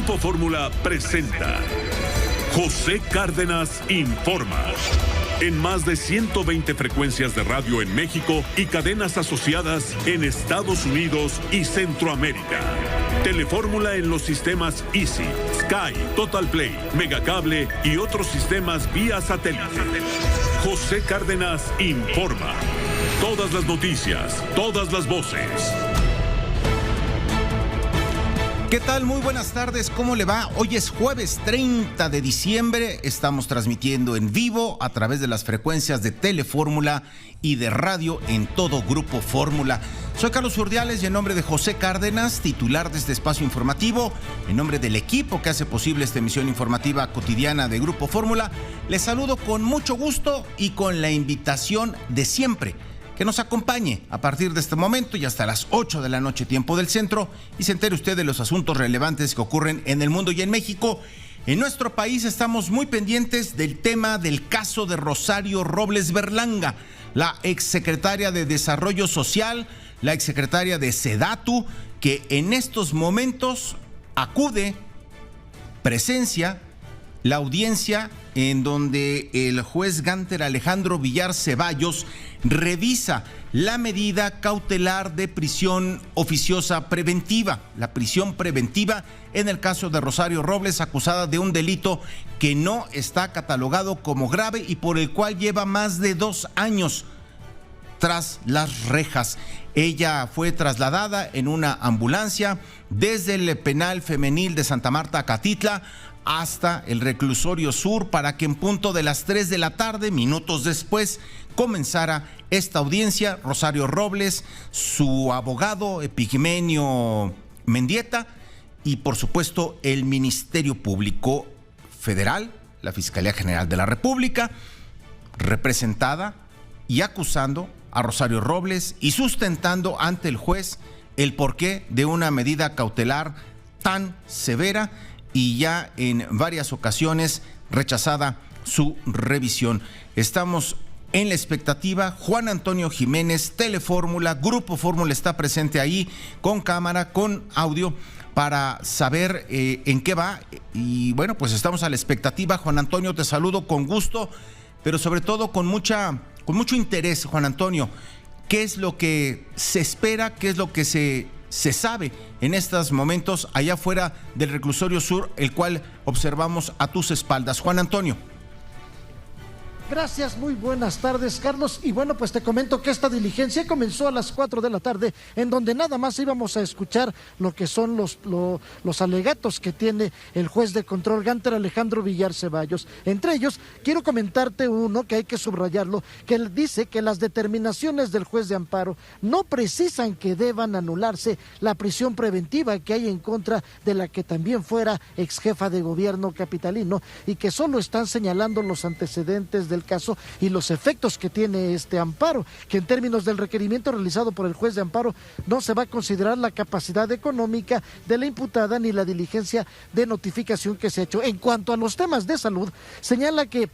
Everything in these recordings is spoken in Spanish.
Grupo Fórmula presenta José Cárdenas Informa. En más de 120 frecuencias de radio en México y cadenas asociadas en Estados Unidos y Centroamérica. Telefórmula en los sistemas Easy, Sky, Total Play, Megacable y otros sistemas vía satélite. José Cárdenas Informa. Todas las noticias, todas las voces. ¿Qué tal? Muy buenas tardes, ¿cómo le va? Hoy es jueves 30 de diciembre, estamos transmitiendo en vivo a través de las frecuencias de Telefórmula y de radio en todo Grupo Fórmula. Soy Carlos Urdiales y en nombre de José Cárdenas, titular de este espacio informativo, en nombre del equipo que hace posible esta emisión informativa cotidiana de Grupo Fórmula, les saludo con mucho gusto y con la invitación de siempre, que nos acompañe a partir de este momento y hasta las 8 de la noche, tiempo del centro, y se entere usted de los asuntos relevantes que ocurren en el mundo y en México. En nuestro país estamos muy pendientes del tema del caso de Rosario Robles Berlanga, la exsecretaria de Desarrollo Social, la exsecretaria de SEDATU, que en estos momentos acude, presencia la audiencia en donde el juez Gánter Alejandro Villar Ceballos revisa la medida cautelar de prisión oficiosa preventiva, la prisión preventiva en el caso de Rosario Robles, acusada de un delito que no está catalogado como grave y por el cual lleva más de 2 años tras las rejas. Ella fue trasladada en una ambulancia desde el penal femenil de Santa Marta, Acatitla, hasta el reclusorio sur para que en punto de las 3 de la tarde, minutos después, comenzara esta audiencia. Rosario Robles, su abogado Epigmenio Mendieta y por supuesto el Ministerio Público Federal, la Fiscalía General de la República, representada y acusando a Rosario Robles y sustentando ante el juez el porqué de una medida cautelar tan severa y ya en varias ocasiones rechazada su revisión. Estamos en la expectativa. Juan Antonio Jiménez, Telefórmula, Grupo Fórmula está presente ahí con cámara, con audio, para saber en qué va. Y bueno, pues estamos a la expectativa. Juan Antonio, te saludo con gusto, pero sobre todo con mucho interés, Juan Antonio. ¿Qué es lo que se espera? ¿Qué es lo que se sabe en estos momentos allá afuera del reclusorio sur, el cual observamos a tus espaldas? Juan Antonio. Gracias, muy buenas tardes, Carlos. Y bueno, pues te comento que esta diligencia comenzó a las 4 de la tarde, en donde nada más íbamos a escuchar lo que son los alegatos que tiene el juez de control Gánter Alejandro Villar Ceballos. Entre ellos, quiero comentarte uno que hay que subrayarlo, que él dice que las determinaciones del juez de amparo no precisan que deban anularse la prisión preventiva que hay en contra de la que también fuera ex jefa de gobierno capitalino, y que solo están señalando los antecedentes del caso y los efectos que tiene este amparo, que en términos del requerimiento realizado por el juez de amparo no se va a considerar la capacidad económica de la imputada ni la diligencia de notificación que se ha hecho. En cuanto a los temas de salud, señala que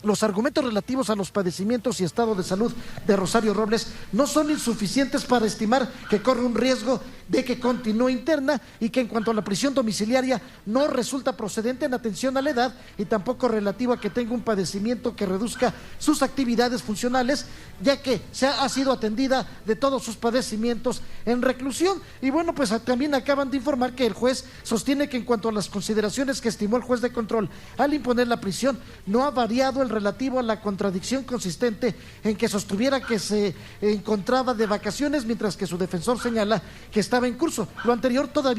los argumentos relativos a los padecimientos y estado de salud de Rosario Robles no son insuficientes para estimar que corre un riesgo de que continúe interna, y que en cuanto a la prisión domiciliaria no resulta procedente en atención a la edad y tampoco relativo a que tenga un padecimiento que reduzca sus actividades funcionales, ya que ha sido atendida de todos sus padecimientos en reclusión. Y bueno, pues también acaban de informar que el juez sostiene que en cuanto a las consideraciones que estimó el juez de control al imponer la prisión, no ha variado el relativo a la contradicción consistente en que sostuviera que se encontraba de vacaciones, mientras que su defensor señala que estaba en curso. Lo anterior toda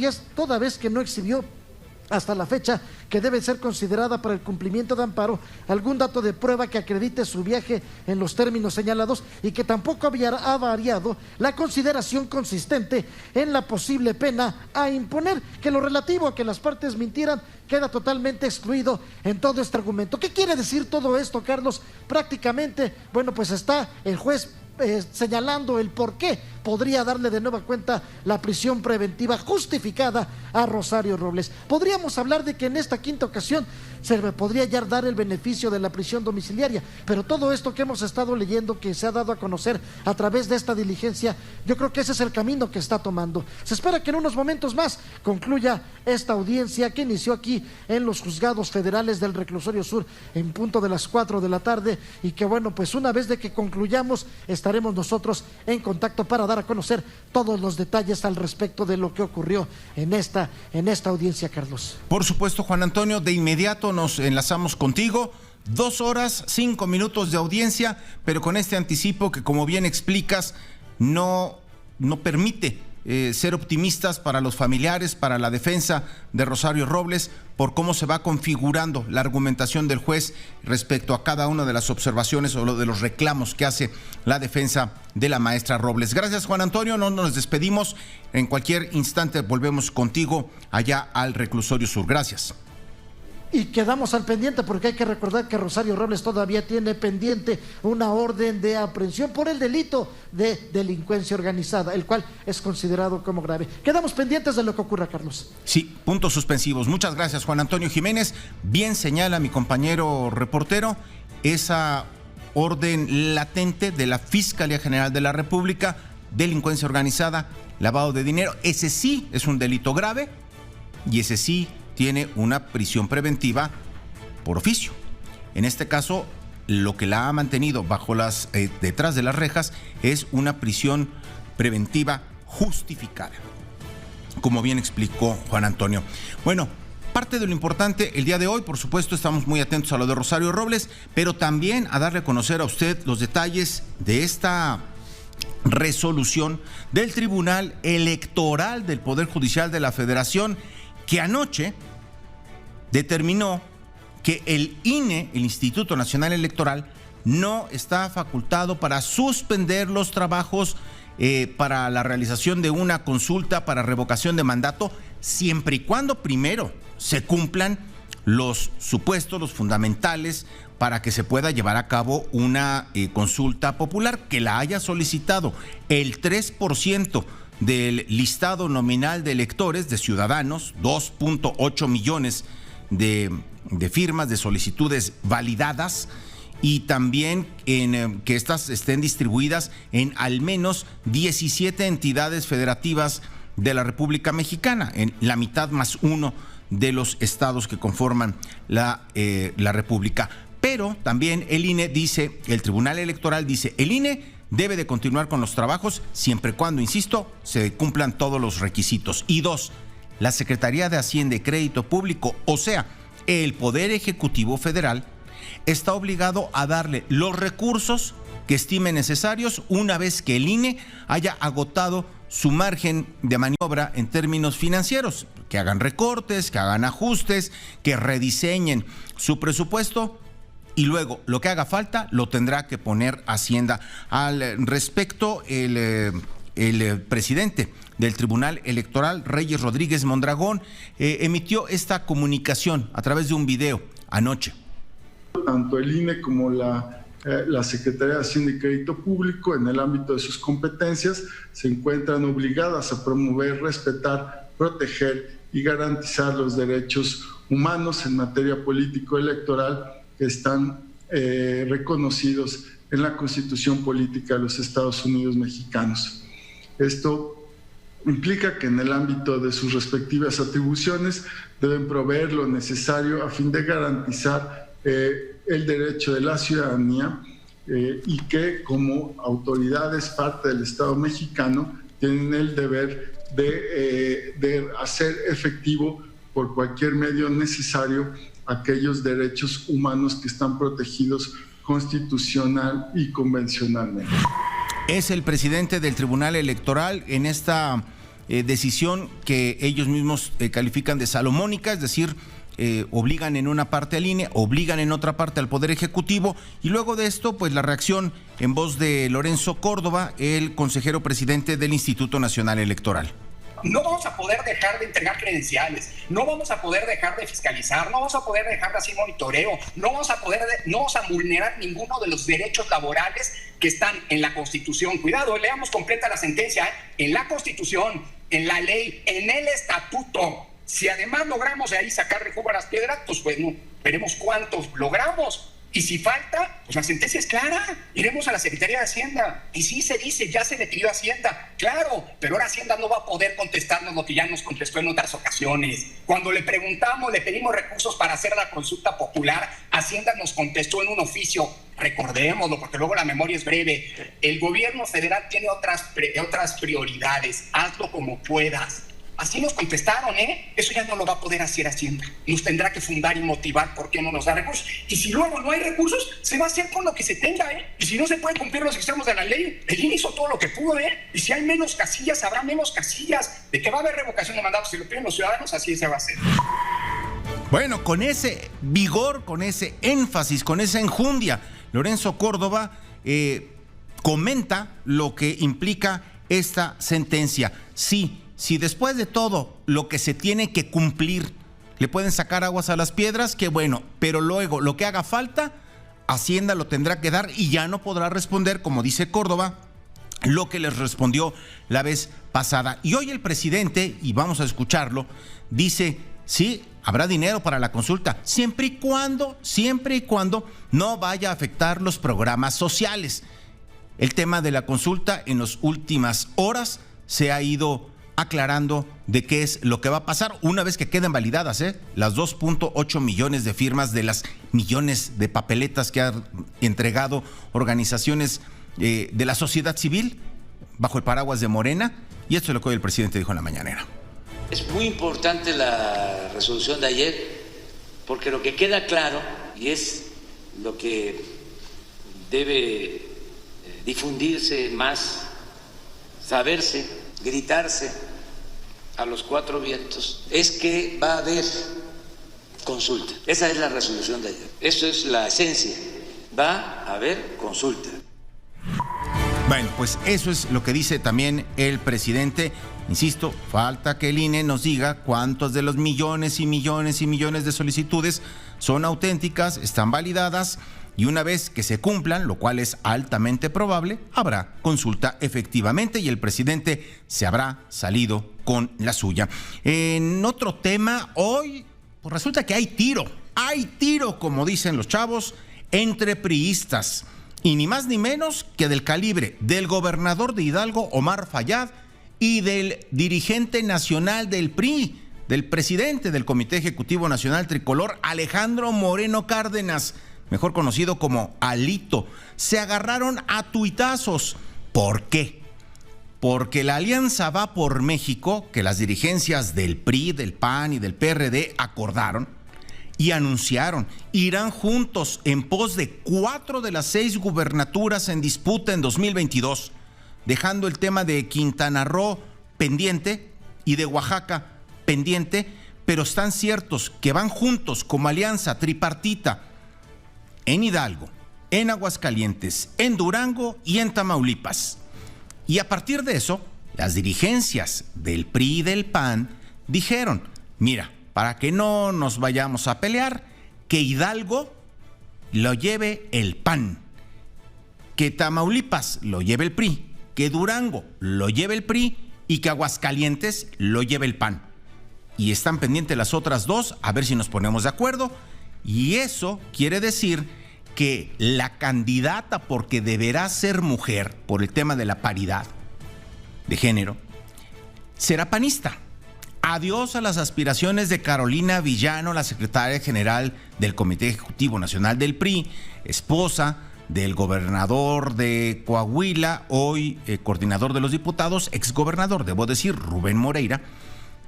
vez que no exhibió hasta la fecha que debe ser considerada para el cumplimiento de amparo algún dato de prueba que acredite su viaje en los términos señalados, y que tampoco ha variado la consideración consistente en la posible pena a imponer, que lo relativo a que las partes mintieran queda totalmente excluido en todo este argumento. ¿Qué quiere decir todo esto, Carlos? Prácticamente, bueno, pues está el juez señalando el porqué podría darle de nueva cuenta la prisión preventiva justificada a Rosario Robles. Podríamos hablar de que en esta quinta ocasión se le podría ya dar el beneficio de la prisión domiciliaria, pero todo esto que hemos estado leyendo, que se ha dado a conocer a través de esta diligencia, yo creo que ese es el camino que está tomando. Se espera que en unos momentos más concluya esta audiencia que inició aquí en los juzgados federales del Reclusorio Sur en punto de las 4 de la tarde, y que bueno, pues una vez de que concluyamos estaremos nosotros en contacto para dar a conocer todos los detalles al respecto de lo que ocurrió en esta audiencia, Carlos. Por supuesto, Juan Antonio, de inmediato nos enlazamos contigo. 2 horas, 5 minutos de audiencia, pero con este anticipo que, como bien explicas, no permite ser optimistas para los familiares, para la defensa de Rosario Robles, por cómo se va configurando la argumentación del juez respecto a cada una de las observaciones o de los reclamos que hace la defensa de la maestra Robles. Gracias, Juan Antonio, no nos despedimos. En cualquier instante volvemos contigo allá al Reclusorio Sur. Gracias. Y quedamos al pendiente, porque hay que recordar que Rosario Robles todavía tiene pendiente una orden de aprehensión por el delito de delincuencia organizada, el cual es considerado como grave. Quedamos pendientes de lo que ocurra, Carlos. Sí, puntos suspensivos. Muchas gracias, Juan Antonio Jiménez. Bien señala mi compañero reportero esa orden latente de la Fiscalía General de la República, delincuencia organizada, lavado de dinero. Ese sí es un delito grave y ese sí tiene una prisión preventiva por oficio. En este caso, lo que la ha mantenido bajo detrás de las rejas es una prisión preventiva justificada, como bien explicó Juan Antonio. Bueno, parte de lo importante el día de hoy, por supuesto, estamos muy atentos a lo de Rosario Robles, pero también a darle a conocer a usted los detalles de esta resolución del Tribunal Electoral del Poder Judicial de la Federación, que anoche determinó que el INE, el Instituto Nacional Electoral, no está facultado para suspender los trabajos para la realización de una consulta para revocación de mandato, siempre y cuando primero se cumplan los supuestos, los fundamentales, para que se pueda llevar a cabo una consulta popular, que la haya solicitado el 3% del listado nominal de electores, de ciudadanos, 2.8 millones de firmas, de solicitudes validadas, y también que estas estén distribuidas en al menos 17 entidades federativas de la República Mexicana, en la mitad más uno de los estados que conforman la República. Pero también el INE dice, el Tribunal Electoral dice, el INE debe de continuar con los trabajos siempre y cuando, insisto, se cumplan todos los requisitos. Y 2, la Secretaría de Hacienda y Crédito Público, o sea, el Poder Ejecutivo Federal, está obligado a darle los recursos que estime necesarios una vez que el INE haya agotado su margen de maniobra en términos financieros, que hagan recortes, que hagan ajustes, que rediseñen su presupuesto. Y luego, lo que haga falta, lo tendrá que poner Hacienda. Al respecto, el presidente del Tribunal Electoral, Reyes Rodríguez Mondragón, emitió esta comunicación a través de un video anoche. Tanto el INE como la Secretaría de Hacienda y Crédito Público, en el ámbito de sus competencias, se encuentran obligadas a promover, respetar, proteger y garantizar los derechos humanos en materia político-electoral que están reconocidos en la Constitución Política de los Estados Unidos Mexicanos. Esto implica que en el ámbito de sus respectivas atribuciones deben proveer lo necesario a fin de garantizar el derecho de la ciudadanía y que como autoridades, parte del Estado mexicano, tienen el deber de hacer efectivo por cualquier medio necesario aquellos derechos humanos que están protegidos constitucional y convencionalmente. Es el presidente del Tribunal Electoral en esta decisión que ellos mismos califican de salomónica, es decir, obligan en una parte al INE, obligan en otra parte al Poder Ejecutivo, y luego de esto, pues la reacción en voz de Lorenzo Córdoba, el consejero presidente del Instituto Nacional Electoral. No vamos a poder dejar de entregar credenciales, no vamos a poder dejar de fiscalizar, no vamos a poder dejar de hacer monitoreo, no vamos a vulnerar ninguno de los derechos laborales que están en la Constitución. Cuidado, leamos completa la sentencia, en la Constitución, en la ley, en el estatuto. Si además logramos de ahí sacarle jugo a las piedras, pues bueno, veremos cuántos logramos. Y si falta, pues la sentencia es clara. Iremos a la Secretaría de Hacienda. Y sí se dice, ya se le pidió a Hacienda. Claro, pero ahora Hacienda no va a poder contestarnos lo que ya nos contestó en otras ocasiones. Cuando le preguntamos, le pedimos recursos para hacer la consulta popular, Hacienda nos contestó en un oficio. Recordémoslo, porque luego la memoria es breve. El gobierno federal tiene otras prioridades. Hazlo como puedas. Así nos contestaron, ¿eh? Eso ya no lo va a poder hacer Hacienda. Nos tendrá que fundar y motivar por qué no nos da recursos. Y si luego no hay recursos, se va a hacer con lo que se tenga, ¿eh? Y si no se pueden cumplir los extremos de la ley, el INE hizo todo lo que pudo, ¿eh? Y si hay menos casillas, habrá menos casillas. De que va a haber revocación de mandatos, si lo piden los ciudadanos, así se va a hacer. Bueno, con ese vigor, con ese énfasis, con esa enjundia, Lorenzo Córdoba comenta lo que implica esta sentencia. Sí, si después de todo lo que se tiene que cumplir le pueden sacar aguas a las piedras, qué bueno, pero luego lo que haga falta, Hacienda lo tendrá que dar y ya no podrá responder, como dice Córdoba, lo que les respondió la vez pasada. Y hoy el presidente, y vamos a escucharlo, dice, sí, habrá dinero para la consulta, siempre y cuando no vaya a afectar los programas sociales. El tema de la consulta en las últimas horas se ha ido aclarando de qué es lo que va a pasar una vez que queden validadas las 2.8 millones de firmas de las millones de papeletas que han entregado organizaciones de la sociedad civil bajo el paraguas de Morena, y esto es lo que hoy el presidente dijo en la mañanera. Es muy importante la resolución de ayer, porque lo que queda claro, y es lo que debe difundirse más, saberse, gritarse a los cuatro vientos, es que va a haber consulta. Esa es la resolución de ayer. Eso es la esencia. Va a haber consulta. Bueno, pues eso es lo que dice también el presidente. Insisto, falta que el INE nos diga cuántos de los millones y millones y millones de solicitudes son auténticas, están validadas, y una vez que se cumplan, lo cual es altamente probable, habrá consulta efectivamente y el presidente se habrá salido con la suya. En otro tema, hoy pues resulta que hay tiro, como dicen los chavos, entre priistas. Y ni más ni menos que del calibre del gobernador de Hidalgo, Omar Fayad, y del dirigente nacional del PRI, del presidente del Comité Ejecutivo Nacional Tricolor, Alejandro Moreno Cárdenas, mejor conocido como Alito. Se agarraron a tuitazos. ¿Por qué? Porque la alianza Va por México, que las dirigencias del PRI, del PAN y del PRD acordaron y anunciaron, irán juntos en pos de 4 de las 6 gubernaturas en disputa en 2022, dejando el tema de Quintana Roo pendiente y de Oaxaca pendiente, pero están ciertos que van juntos como alianza tripartita en Hidalgo, en Aguascalientes, en Durango y en Tamaulipas. Y a partir de eso, las dirigencias del PRI y del PAN dijeron, mira, para que no nos vayamos a pelear, que Hidalgo lo lleve el PAN, que Tamaulipas lo lleve el PRI, que Durango lo lleve el PRI y que Aguascalientes lo lleve el PAN. Y están pendientes las otras dos, a ver si nos ponemos de acuerdo. Y eso quiere decir que la candidata, porque deberá ser mujer por el tema de la paridad de género, será panista. Adiós a las aspiraciones de Carolina Villano, la secretaria general del Comité Ejecutivo Nacional del PRI, esposa del gobernador de Coahuila, hoy coordinador de los diputados, exgobernador, debo decir, Rubén Moreira,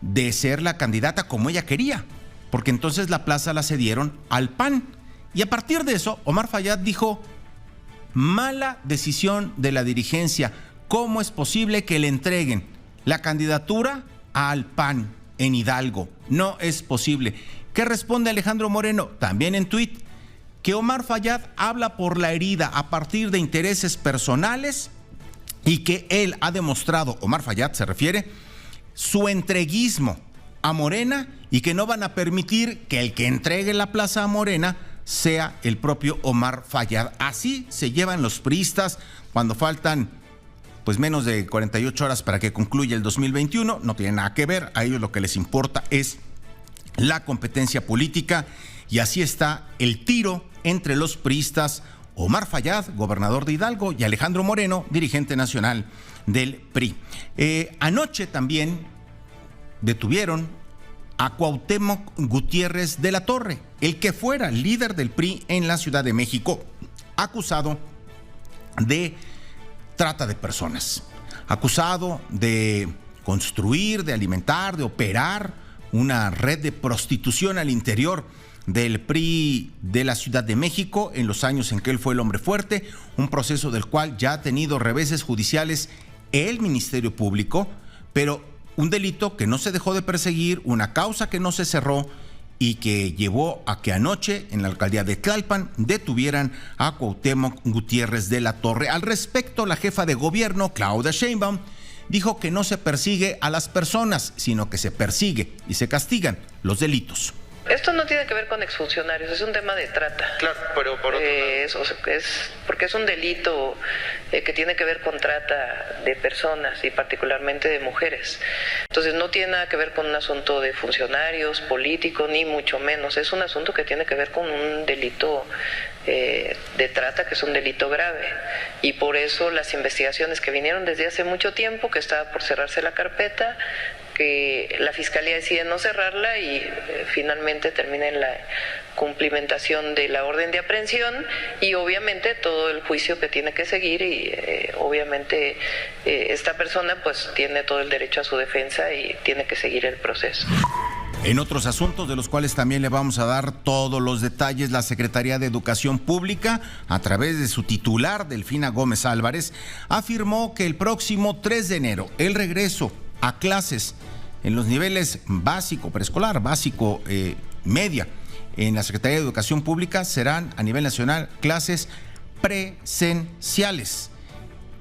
de ser la candidata como ella quería, porque entonces la plaza la cedieron al PAN. Y a partir de eso, Omar Fayad dijo, mala decisión de la dirigencia, ¿cómo es posible que le entreguen la candidatura al PAN en Hidalgo? No es posible. ¿Qué responde Alejandro Moreno? También en tuit, que Omar Fayad habla por la herida a partir de intereses personales y que él ha demostrado, Omar Fayad se refiere, su entreguismo a Morena y que no van a permitir que el que entregue la plaza a Morena sea el propio Omar Fayad. Así se llevan los priistas cuando faltan pues menos de 48 horas para que concluya el 2021. No tiene nada que ver, a ellos lo que les importa es la competencia política, y así está el tiro entre los priistas Omar Fayad, gobernador de Hidalgo, y Alejandro Moreno, dirigente nacional del PRI. Anoche también detuvieron a Cuauhtémoc Gutiérrez de la Torre, el que fuera líder del PRI en la Ciudad de México, acusado de trata de personas, acusado de construir, de alimentar, de operar una red de prostitución al interior del PRI de la Ciudad de México en los años en que él fue el hombre fuerte, un proceso del cual ya ha tenido reveses judiciales el Ministerio Público, pero un delito que no se dejó de perseguir, una causa que no se cerró y que llevó a que anoche en la alcaldía de Tlalpan detuvieran a Cuauhtémoc Gutiérrez de la Torre. Al respecto, la jefa de gobierno, Claudia Sheinbaum, dijo que no se persigue a las personas, sino que se persigue y se castigan los delitos. Esto no tiene que ver con exfuncionarios, es un tema de trata. Claro, pero por otro lado... porque es un delito que tiene que ver con trata de personas y particularmente de mujeres. Entonces no tiene nada que ver con un asunto de funcionarios, políticos, ni mucho menos. Es un asunto que tiene que ver con un delito de trata, que es un delito grave. Y por eso las investigaciones que vinieron desde hace mucho tiempo, que estaba por cerrarse la carpeta, que la Fiscalía decide no cerrarla y finalmente termina en la cumplimentación de la orden de aprehensión y obviamente todo el juicio que tiene que seguir y obviamente esta persona pues tiene todo el derecho a su defensa y tiene que seguir el proceso. En otros asuntos de los cuales también le vamos a dar todos los detalles, la Secretaría de Educación Pública, a través de su titular, Delfina Gómez Álvarez, afirmó que el próximo 3 de enero el regreso a clases en los niveles básico, preescolar, básico, media, en la Secretaría de Educación Pública serán a nivel nacional clases presenciales.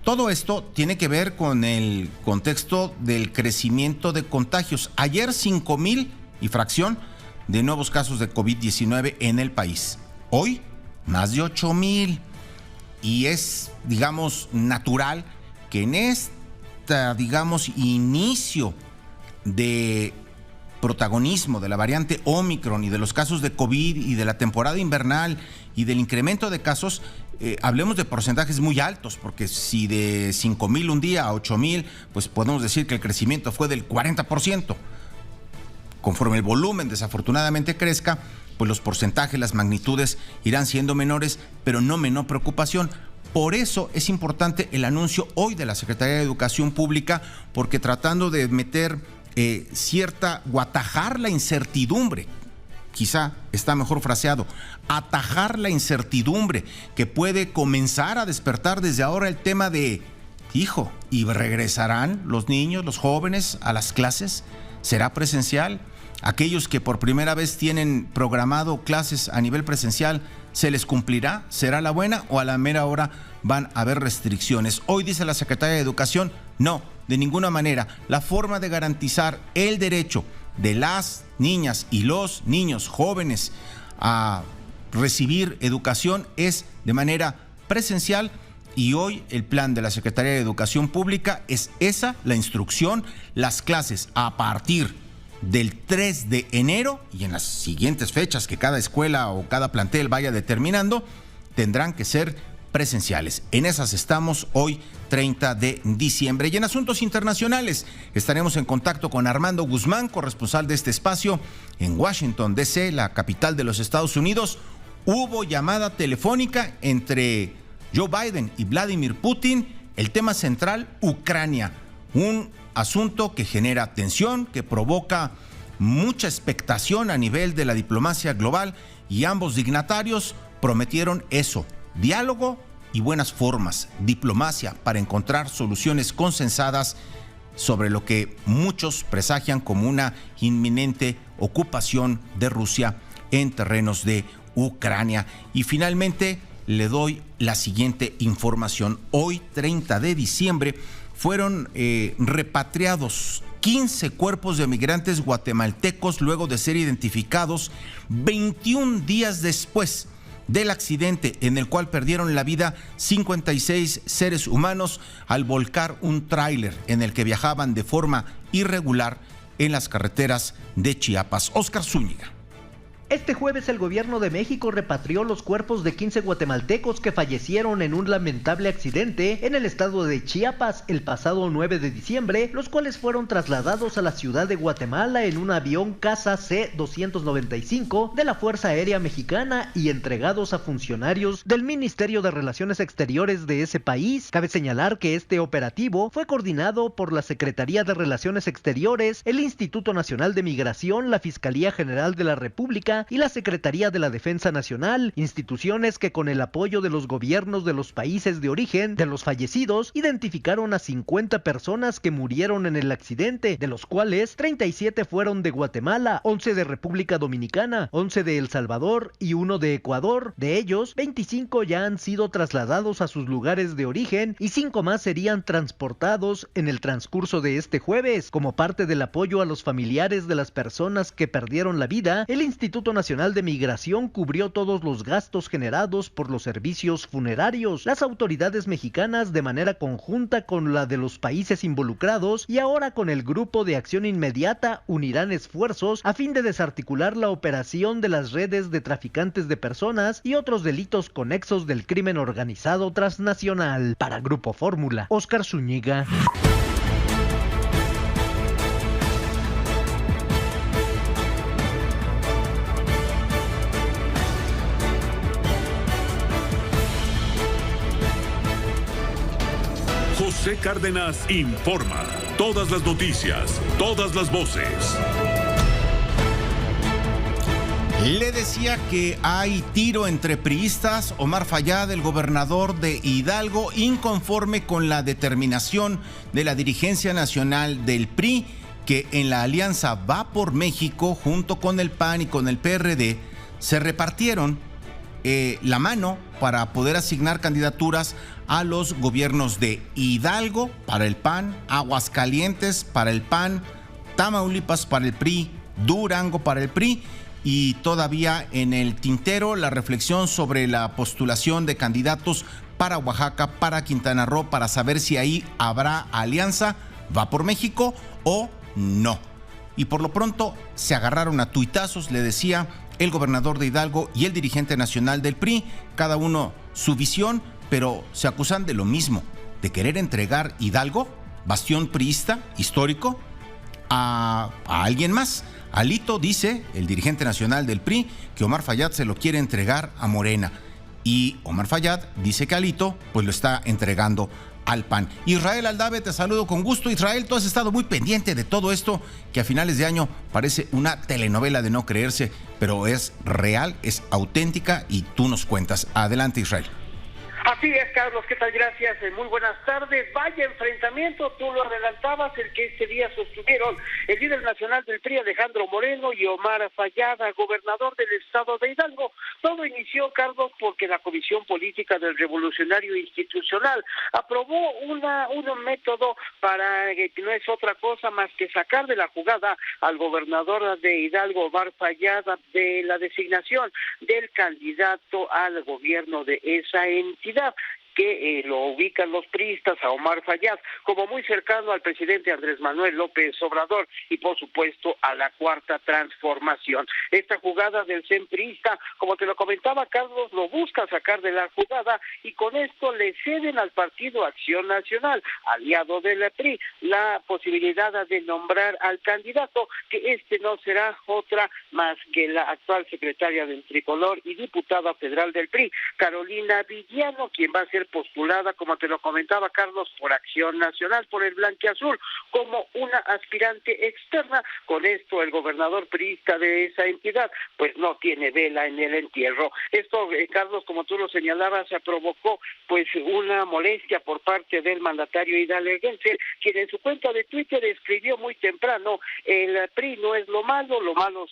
Todo esto tiene que ver con el contexto del crecimiento de contagios. Ayer 5,000 y fracción de nuevos casos de COVID-19 en el país. Hoy más de 8,000. Y es, digamos, natural que en digamos, inicio de protagonismo de la variante Omicron y de los casos de COVID y de la temporada invernal y del incremento de casos, hablemos de porcentajes muy altos, porque si de 5,000 un día a 8,000, pues podemos decir que el crecimiento fue del 40%. Conforme el volumen desafortunadamente crezca, pues los porcentajes, las magnitudes irán siendo menores, pero no menor preocupación. Por eso es importante el anuncio hoy de la Secretaría de Educación Pública, porque tratando de meter cierta o atajar la incertidumbre, quizá está mejor fraseado, atajar la incertidumbre que puede comenzar a despertar desde ahora el tema de, hijo, ¿y regresarán los niños, los jóvenes a las clases? ¿Será presencial? Aquellos que por primera vez tienen programado clases a nivel presencial, ¿se les cumplirá? ¿Será la buena o a la mera hora van a haber restricciones? Hoy dice la Secretaría de Educación, no, de ninguna manera. La forma de garantizar el derecho de las niñas y los niños jóvenes a recibir educación es de manera presencial, y hoy el plan de la Secretaría de Educación Pública es esa, la instrucción, las clases a partir del 3 de enero y en las siguientes fechas que cada escuela o cada plantel vaya determinando, tendrán que ser presenciales. En esas estamos hoy, 30 de diciembre. Y en asuntos internacionales estaremos en contacto con Armando Guzmán, corresponsal de este espacio en Washington, D.C., la capital de los Estados Unidos. Hubo llamada telefónica entre Joe Biden y Vladimir Putin. El tema central, Ucrania. Un asunto que genera tensión, que provoca mucha expectación a nivel de la diplomacia global, y ambos dignatarios prometieron eso, diálogo y buenas formas, diplomacia para encontrar soluciones consensadas sobre lo que muchos presagian como una inminente ocupación de Rusia en terrenos de Ucrania. Y finalmente le doy la siguiente información. Hoy, 30 de diciembre, fueron repatriados 15 cuerpos de migrantes guatemaltecos luego de ser identificados 21 días después del accidente en el cual perdieron la vida 56 seres humanos al volcar un tráiler en el que viajaban de forma irregular en las carreteras de Chiapas. Óscar Zúñiga. Este jueves el gobierno de México repatrió los cuerpos de 15 guatemaltecos que fallecieron en un lamentable accidente en el estado de Chiapas el pasado 9 de diciembre, los cuales fueron trasladados a la ciudad de Guatemala en un avión Casa C-295 de la Fuerza Aérea Mexicana y entregados a funcionarios del Ministerio de Relaciones Exteriores de ese país. Cabe señalar que este operativo fue coordinado por la Secretaría de Relaciones Exteriores, el Instituto Nacional de Migración, la Fiscalía General de la República y la Secretaría de la Defensa Nacional, instituciones que con el apoyo de los gobiernos de los países de origen de los fallecidos identificaron a 50 personas que murieron en el accidente, de los cuales 37 fueron de Guatemala, 11 de República Dominicana, 11 de El Salvador y 1 de Ecuador. De ellos, 25 ya han sido trasladados a sus lugares de origen y 5 más serían transportados en el transcurso de este jueves. Como parte del apoyo a los familiares de las personas que perdieron la vida, el Instituto Nacional de Migración cubrió todos los gastos generados por los servicios funerarios. Las autoridades mexicanas, de manera conjunta con la de los países involucrados y ahora con el Grupo de Acción Inmediata, unirán esfuerzos a fin de desarticular la operación de las redes de traficantes de personas y otros delitos conexos del crimen organizado transnacional. Para Grupo Fórmula, Óscar Zúñiga. José Cárdenas informa. Todas las noticias, todas las voces. Le decía que hay tiro entre priistas. Omar Fayad, el gobernador de Hidalgo, inconforme con la determinación de la dirigencia nacional del PRI, que en la alianza Va por México, junto con el PAN y con el PRD, se repartieron la mano para poder asignar candidaturas a los gobiernos de Hidalgo para el PAN, Aguascalientes para el PAN, Tamaulipas para el PRI, Durango para el PRI, y todavía en el tintero la reflexión sobre la postulación de candidatos para Oaxaca, para Quintana Roo, para saber si ahí habrá alianza, Va por México o no. Y por lo pronto se agarraron a tuitazos, le decía, el gobernador de Hidalgo y el dirigente nacional del PRI, cada uno su visión, pero se acusan de lo mismo, de querer entregar Hidalgo, bastión priista histórico, a alguien más. Alito dice, el dirigente nacional del PRI, que Omar Fayad se lo quiere entregar a Morena. Y Omar Fayad dice que Alito pues lo está entregando al PAN. Israel Aldave, te saludo con gusto. Israel, tú has estado muy pendiente de todo esto, que a finales de año parece una telenovela de no creerse, pero es real, es auténtica y tú nos cuentas. Adelante, Israel. Así es, Carlos, ¿qué tal? Gracias, muy buenas tardes. Vaya enfrentamiento, tú lo adelantabas, el que este día sostuvieron el líder nacional del PRI, Alejandro Moreno, y Omar Fayad, gobernador del estado de Hidalgo. Todo inició, Carlos, porque la Comisión Política del Revolucionario Institucional aprobó un método para que no es otra cosa más que sacar de la jugada al gobernador de Hidalgo, Omar Fayad, de la designación del candidato al gobierno de esa entidad, que lo ubican los priistas a Omar Fayad como muy cercano al presidente Andrés Manuel López Obrador y por supuesto a la Cuarta Transformación. Esta jugada del CEN priista, como te lo comentaba Carlos, lo busca sacar de la jugada y con esto le ceden al Partido Acción Nacional, aliado de la PRI, la posibilidad de nombrar al candidato, que este no será otra más que la actual secretaria del Tricolor y diputada federal del PRI, Carolina Villano, quien va a ser postulada, como te lo comentaba Carlos, por Acción Nacional, por el Blanquiazul, como una aspirante externa. Con esto el gobernador priista de esa entidad pues no tiene vela en el entierro. Esto, Carlos, como tú lo señalabas, provocó pues una molestia por parte del mandatario hidalguense, quien en su cuenta de Twitter escribió muy temprano: el PRI no es lo malo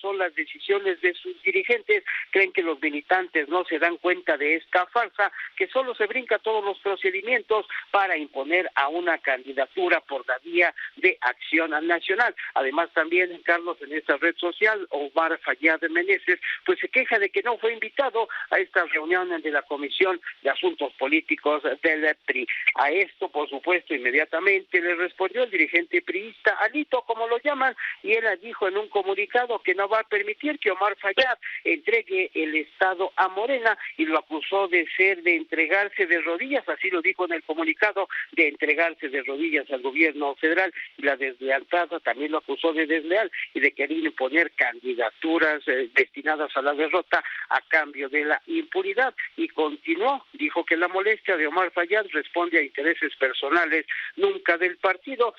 son las decisiones de sus dirigentes. Creen que los militantes no se dan cuenta de esta farsa, que solo se brinca inicia todos los procedimientos para imponer a una candidatura por la vía de Acción Nacional. Además, también, Carlos, en esta red social, Omar Fayad Meneses, pues se queja de que no fue invitado a esta reunión de la Comisión de Asuntos Políticos del PRI. A esto, por supuesto, inmediatamente le respondió el dirigente priista, Alito, como lo llaman, y él dijo en un comunicado que no va a permitir que Omar Fayad entregue el Estado a Morena, y lo acusó de entregarse de rodillas, así lo dijo en el comunicado, de entregarse de rodillas al gobierno federal, y la deslealtad también lo acusó de desleal y de querer imponer candidaturas destinadas a la derrota a cambio de la impunidad. Y continuó, dijo que la molestia de Omar Fayad responde a intereses personales, nunca del partido.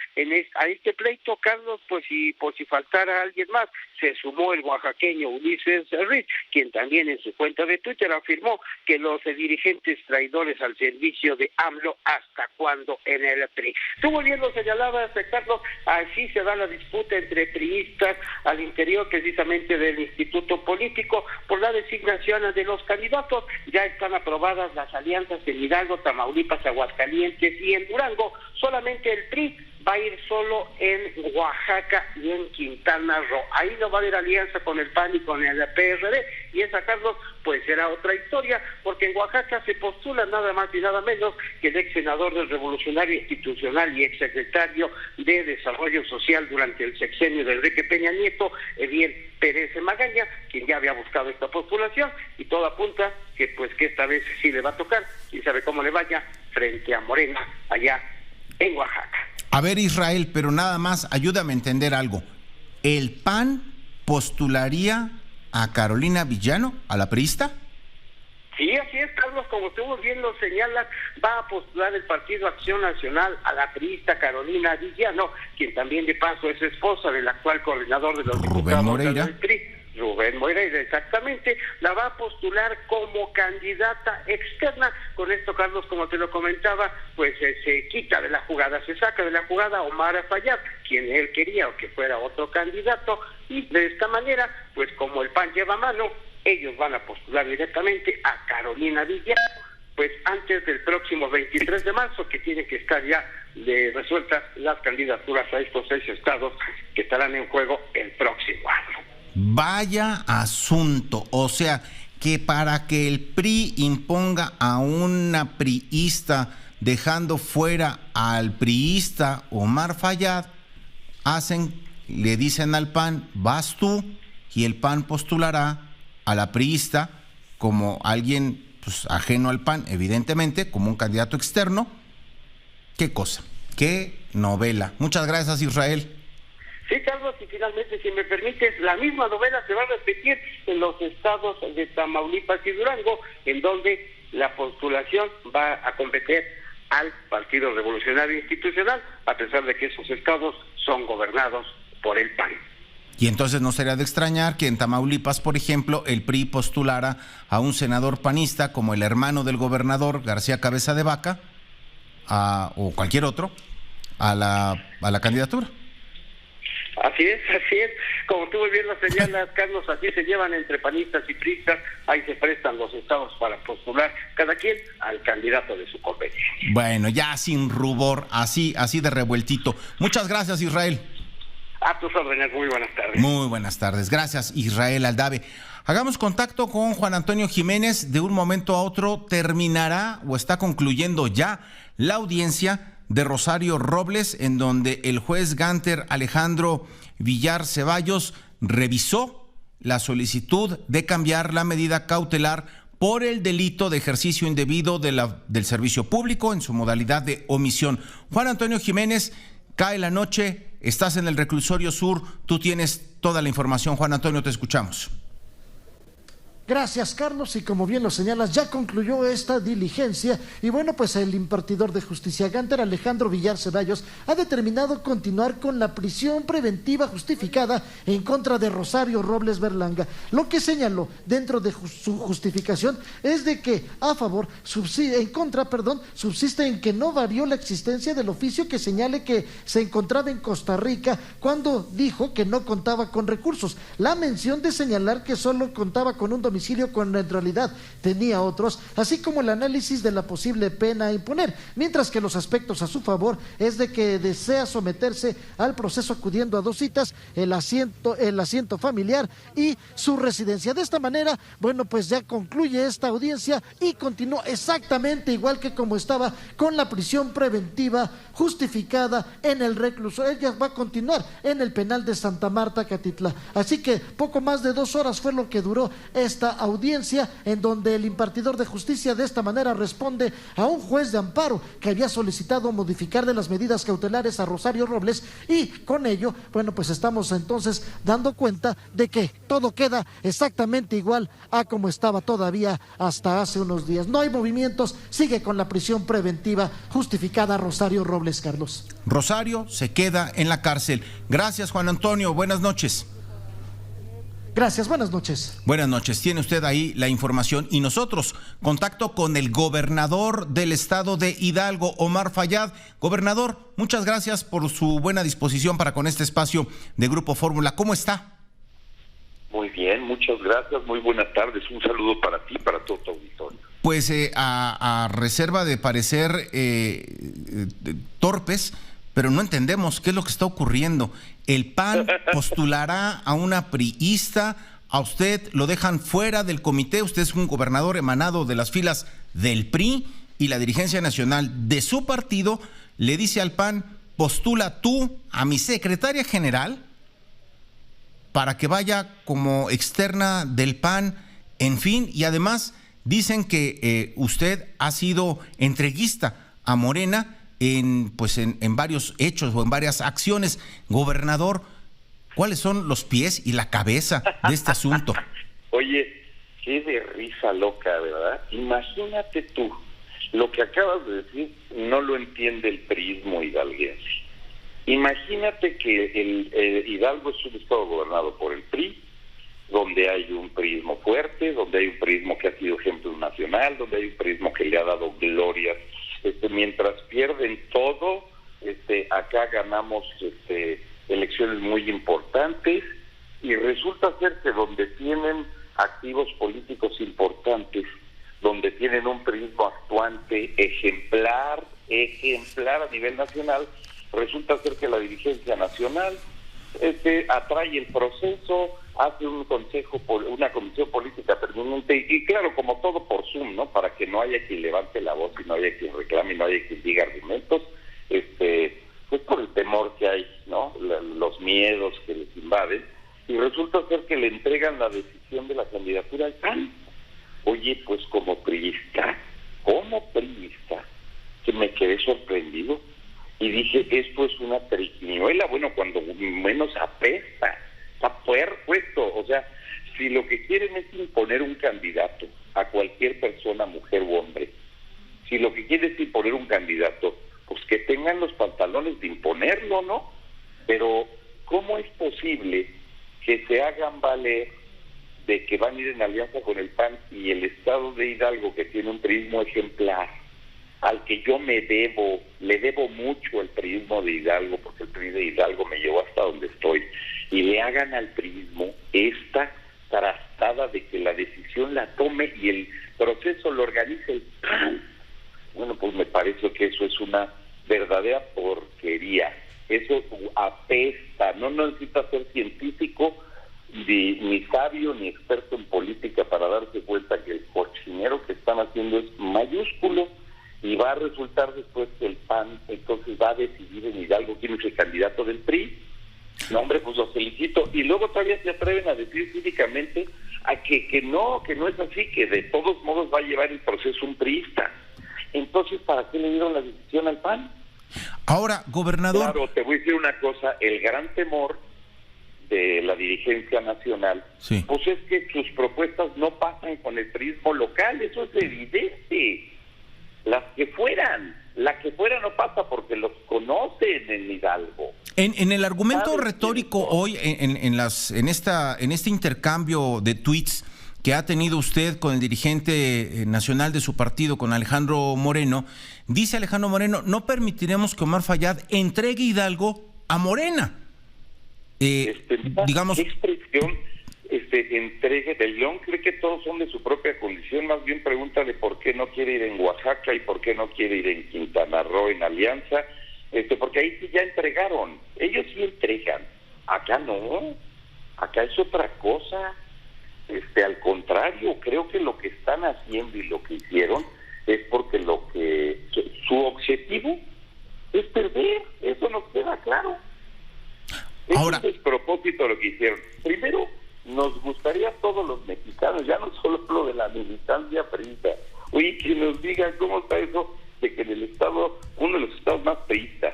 A este pleito, Carlos, pues por si faltara alguien más, se sumó el oaxaqueño Ulises Ruiz, quien también en su cuenta de Twitter afirmó que los dirigentes traidores al servicio de AMLO, ¿hasta cuándo en el PRI? Tú muy bien lo señalabas, Carlos, así se da la disputa entre priistas al interior precisamente del Instituto Político por la designación de los candidatos. Ya están aprobadas las alianzas en Hidalgo, Tamaulipas, Aguascalientes y en Durango. Solamente el PRI va a ir solo en Oaxaca y en Quintana Roo. Ahí no va a haber alianza con el PAN y con el PRD, y esa, Carlos, pues será otra historia, porque en Oaxaca se postula nada más y nada menos que el ex senador del Revolucionario Institucional y ex secretario de Desarrollo Social durante el sexenio de Enrique Peña Nieto, Eviel Pérez Magaña, quien ya había buscado esta postulación, y todo apunta que esta vez sí le va a tocar, y sabe cómo le vaya, frente a Morena, allá en Oaxaca. A ver, Israel, pero nada más, ayúdame a entender algo. ¿El PAN postularía a Carolina Villano, a la priista? Sí, así es, Carlos, como tú bien lo señalas, va a postular el Partido Acción Nacional a la priista Carolina Villano, quien también de paso es esposa del actual coordinador de los diputados del PRI, Rubén Moreira, exactamente, la va a postular como candidata externa. Con esto, Carlos, como te lo comentaba, pues se quita de la jugada, se saca de la jugada a Omar Fayad, quien él quería o que fuera otro candidato, y de esta manera, pues como el PAN lleva mano, ellos van a postular directamente a Carolina Villano, pues antes del próximo 23 de marzo, que tienen que estar ya resueltas las candidaturas a estos 6 estados que estarán en juego el próximo año. Vaya asunto, o sea, que para que el PRI imponga a una priista dejando fuera al priista Omar Fayad, le dicen al PAN, vas tú, y el PAN postulará a la priista como alguien pues ajeno al PAN, evidentemente, como un candidato externo. Qué cosa, qué novela. Muchas gracias, Israel. Sí, Carlos, y finalmente, si me permites, la misma novela se va a repetir en los estados de Tamaulipas y Durango, en donde la postulación va a competir al Partido Revolucionario Institucional, a pesar de que esos estados son gobernados por el PAN. Y entonces no sería de extrañar que en Tamaulipas, por ejemplo, el PRI postulara a un senador panista como el hermano del gobernador García Cabeza de Vaca, o cualquier otro, a la candidatura. Así es. Como tú muy bien lo señalas, Carlos, así se llevan entre panistas y priistas, ahí se prestan los estados para postular cada quien al candidato de su competencia. Bueno, ya sin rubor, así de revueltito. Muchas gracias, Israel. A tus órdenes, muy buenas tardes. Muy buenas tardes, gracias, Israel Aldave. Hagamos contacto con Juan Antonio Jiménez. De un momento a otro terminará o está concluyendo ya la audiencia de Rosario Robles, en donde el juez Gánter Alejandro Villar Ceballos revisó la solicitud de cambiar la medida cautelar por el delito de ejercicio indebido del servicio público en su modalidad de omisión. Juan Antonio Jiménez, cae la noche, estás en el Reclusorio Sur, tú tienes toda la información. Juan Antonio, te escuchamos. Gracias, Carlos, y como bien lo señalas, ya concluyó esta diligencia y bueno, pues el impartidor de justicia Gánter Alejandro Villar Ceballos ha determinado continuar con la prisión preventiva justificada en contra de Rosario Robles Berlanga. Lo que señaló dentro de su justificación es de que subsiste en que no varió la existencia del oficio que señale que se encontraba en Costa Rica cuando dijo que no contaba con recursos. La mención de señalar que solo contaba con un domicilio domicilio cuando en realidad tenía otros, así como el análisis de la posible pena a imponer, mientras que los aspectos a su favor es de que desea someterse al proceso acudiendo a 2 citas, el asiento familiar y su residencia. De esta manera, bueno, pues ya concluye esta audiencia y continúa exactamente igual que como estaba, con la prisión preventiva justificada en el reclusorio. Ella va a continuar en el penal de Santa Marta, Catitla. Así que poco más de 2 horas fue lo que duró esta audiencia, en donde el impartidor de justicia de esta manera responde a un juez de amparo que había solicitado modificar de las medidas cautelares a Rosario Robles, y con ello, bueno, pues estamos entonces dando cuenta de que todo queda exactamente igual a como estaba todavía hasta hace unos días. No hay movimientos, sigue con la prisión preventiva justificada Rosario Robles, Carlos. Rosario se queda en la cárcel. Gracias, Juan Antonio. Buenas noches. Gracias, buenas noches. Buenas noches. Tiene usted ahí la información y nosotros contacto con el gobernador del estado de Hidalgo, Omar Fayad. Gobernador, muchas gracias por su buena disposición para con este espacio de Grupo Fórmula. ¿Cómo está? Muy bien, muchas gracias. Muy buenas tardes. Un saludo para ti y para todo tu auditorio. Pues a reserva de parecer torpes, pero no entendemos qué es lo que está ocurriendo. El PAN postulará a una priista, a usted lo dejan fuera del comité, usted es un gobernador emanado de las filas del PRI y la dirigencia nacional de su partido le dice al PAN, postula tú a mi secretaria general para que vaya como externa del PAN, en fin, y además dicen que usted ha sido entreguista a Morena en varios hechos o en varias acciones. Gobernador, ¿cuáles son los pies y la cabeza de este asunto? Oye, qué de risa loca, ¿verdad? Imagínate tú, lo que acabas de decir no lo entiende el priismo hidalguense. Imagínate que el Hidalgo es un estado gobernado por el PRI, donde hay un priismo fuerte, donde hay un priismo que ha sido ejemplo nacional, donde hay un priismo que le ha dado glorias. Mientras pierden todo, acá ganamos elecciones muy importantes, y resulta ser que donde tienen activos políticos importantes, donde tienen un priismo actuante ejemplar a nivel nacional, resulta ser que la dirigencia nacional atrae el proceso, hace una comisión política permanente, y claro, como todo por Zoom, ¿no? Para que no haya quien levante la voz y no haya quien reclame y no haya quien diga argumentos, pues por el temor que hay, ¿no? Los miedos que les invaden, y resulta ser que le entregan la decisión de la candidatura al PAN. Oye, pues como priista, que me quedé sorprendido y dije, esto es una triquiñuela, bueno, cuando menos apesta, está puesto. O sea, si lo que quieren es imponer un candidato a cualquier persona, mujer u hombre, si lo que quieren es imponer un candidato, pues que tengan los pantalones de imponerlo, ¿no? Pero ¿cómo es posible que se hagan valer de que van a ir en alianza con el PAN y el estado de Hidalgo, que tiene un priismo ejemplar, al que yo le debo mucho al priismo de Hidalgo, porque el PRI de Hidalgo me llevó hasta donde estoy, y le hagan al priismo esta trastada de que la decisión la tome y el proceso lo organice el PAN? Bueno, pues me parece que eso es una verdadera porquería. Eso apesta. No necesita ser científico, ni sabio, ni experto en política para darse cuenta que el cochinero que están haciendo es mayúsculo, y va a resultar después que el PAN entonces va a decidir en Hidalgo quién es el candidato del PRI. No, hombre, pues los felicito. Y luego todavía se atreven a decir cívicamente a que no es así, que de todos modos va a llevar el proceso un priista. Entonces, ¿para qué le dieron la decisión al PAN? Ahora, gobernador... Claro, te voy a decir una cosa, el gran temor de la dirigencia nacional, sí, pues es que sus propuestas no pasan con el priismo local, eso es evidente. La que fuera no pasa porque los conocen en Hidalgo. En el argumento retórico hoy, en este intercambio de tweets que ha tenido usted con el dirigente nacional de su partido, con Alejandro Moreno, dice Alejandro Moreno, no permitiremos que Omar Fayad entregue Hidalgo a Morena. Digamos, ¿qué expresión entregue. Del León cree que todos son de su propia condición, más bien pregúntale por qué no quiere ir en Oaxaca y por qué no quiere ir en Quintana Roo, en Alianza, porque ahí sí ya entregaron, ellos sí entregan, acá no, acá es otra cosa. Al contrario, creo que lo que están haciendo y lo que hicieron es porque su objetivo es perder, eso nos queda claro. Ahora, Ese es el propósito de lo que hicieron. Primero, nos gustaría a todos los mexicanos, ya no solo lo de la militancia priista, oye, que nos digan cómo está eso de que en el estado, uno de los estados más priistas,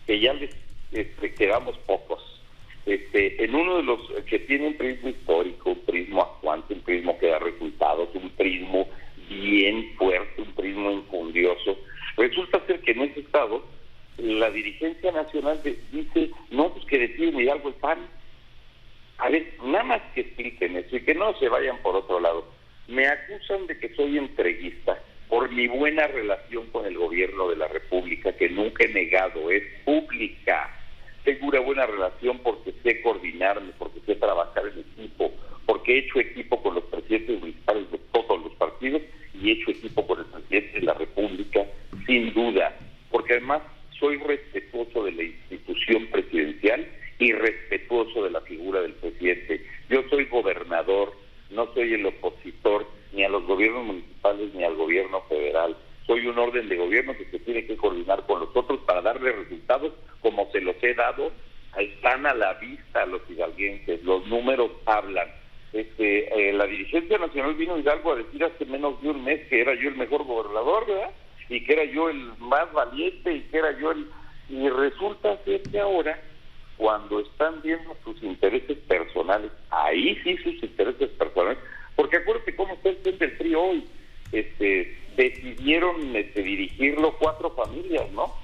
que ya les quedamos pocos, en uno de los que tiene un prismo histórico, un prismo actuante, un prismo que da resultados, un prismo bien fuerte, un prismo infundioso, resulta ser que en ese estado la dirigencia nacional dice, no, pues que deciden Hidalgo el PAN. A ver, nada más que expliquen eso y que no se vayan por otro lado. Me acusan de que soy entreguista por mi buena relación con el gobierno de la República, que nunca he negado, es pública. Tengo una buena relación porque sé coordinarme, porque sé trabajar en equipo, porque he hecho equipo con los presidentes municipales de todos los partidos y he hecho equipo con el presidente de la República, sin duda, porque además soy respetuoso de la institución presidencial y respetuoso de la figura del presidente. Yo soy gobernador, no soy el opositor ni a los gobiernos municipales ni al gobierno federal. Soy un orden de gobierno que se tiene que coordinar con los otros para darle resultados como se los he dado. Están a la vista a los hidalguenses, los números hablan. La dirigencia nacional vino a Hidalgo a decir hace menos de un mes que era yo el mejor gobernador, ¿verdad? Y que era yo el más valiente y que era yo y resulta ser que ahora, cuando están viendo sus intereses personales, ahí sí sus intereses personales, porque acuérdate cómo está el Frente del PRI hoy, decidieron dirigirlo 4 familias, ¿no?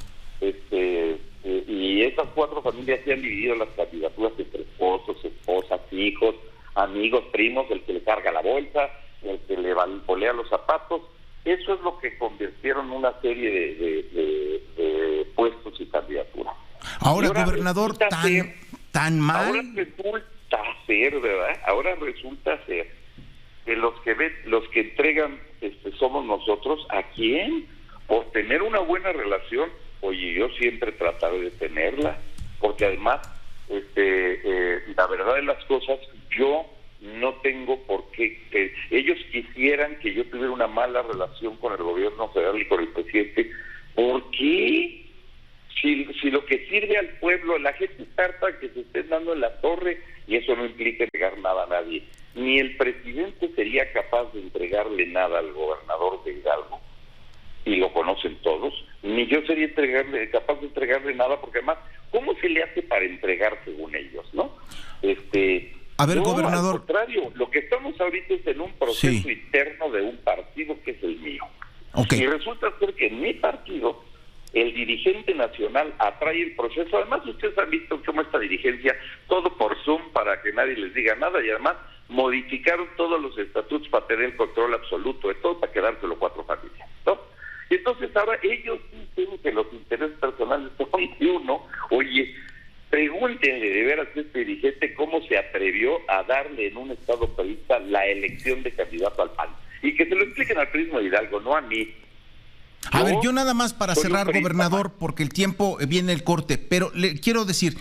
Y esas 4 familias se han dividido las candidaturas entre esposos, esposas, hijos, amigos, primos, el que le carga la bolsa, el que le volea los zapatos. Eso es lo que convirtieron en una serie de puestos y candidaturas. Ahora gobernador, tan mal. Ahora resulta ser, ¿verdad? Ahora resulta ser que los que entregan somos nosotros. ¿A quién? Por tener una buena relación. Oye, yo siempre trataré de tenerla, porque además, la verdad de las cosas, yo no tengo por qué. Ellos quisieran que yo tuviera una mala relación con el gobierno federal y con el presidente. ¿Por qué? Si lo que sirve al pueblo, la gente está harta que se estén dando en la torre, y eso no implica entregar nada a nadie. Ni el presidente sería capaz de entregarle nada al gobernador de Hidalgo, y lo conocen todos, ni yo sería capaz de entregarle nada, porque además, ¿cómo se le hace para entregar según ellos, no? A ver, no, gobernador. Al contrario, lo que estamos ahorita es en un proceso interno de un partido que es el mío. Okay. Y resulta ser que en mi partido, el dirigente nacional atrae el proceso. Además, ustedes han visto cómo esta dirigencia, todo por Zoom para que nadie les diga nada, y además modificaron todos los estatutos para tener el control absoluto de todo, para quedárselo 4 familias, ¿no? Y entonces ahora ellos dicen que los intereses personales son de uno. Oye, pregúntenle de veras a este dirigente cómo se atrevió a darle en un estado priista la elección de candidato al PAN. Y que se lo expliquen al prismo de Hidalgo, no a mí. A ver, yo nada más para cerrar, gobernador, porque el tiempo viene el corte, pero le quiero decir,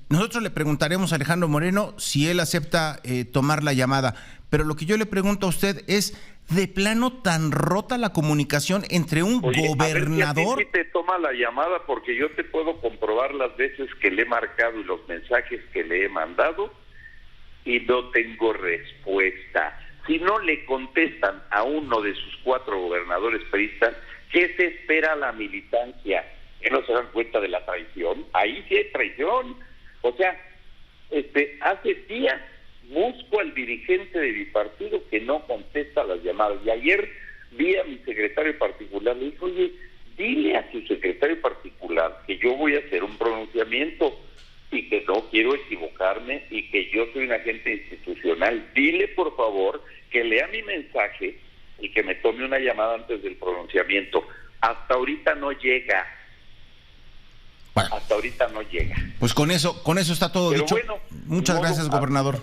nosotros le preguntaremos a Alejandro Moreno si él acepta tomar la llamada, pero lo que yo le pregunto a usted es, ¿de plano tan rota la comunicación entre un gobernador? A ver si te toma la llamada, porque yo te puedo comprobar las veces que le he marcado y los mensajes que le he mandado y no tengo respuesta. Si no le contestan a uno de sus 4 gobernadores priistas, ¿qué se espera la militancia? ¿Que no se dan cuenta de la traición? Ahí sí hay traición. O sea, hace días busco al dirigente de mi partido que no contesta las llamadas. Y ayer vi a mi secretario particular, le dije, oye, dile a su secretario particular que yo voy a hacer un pronunciamiento y que no quiero equivocarme y que yo soy un agente institucional. Dile, por favor, que lea mi mensaje y que me tome una llamada antes del pronunciamiento. Hasta ahorita no llega. Bueno, hasta ahorita no llega. Pues con eso está todo dicho. Bueno, muchas gracias, gobernador.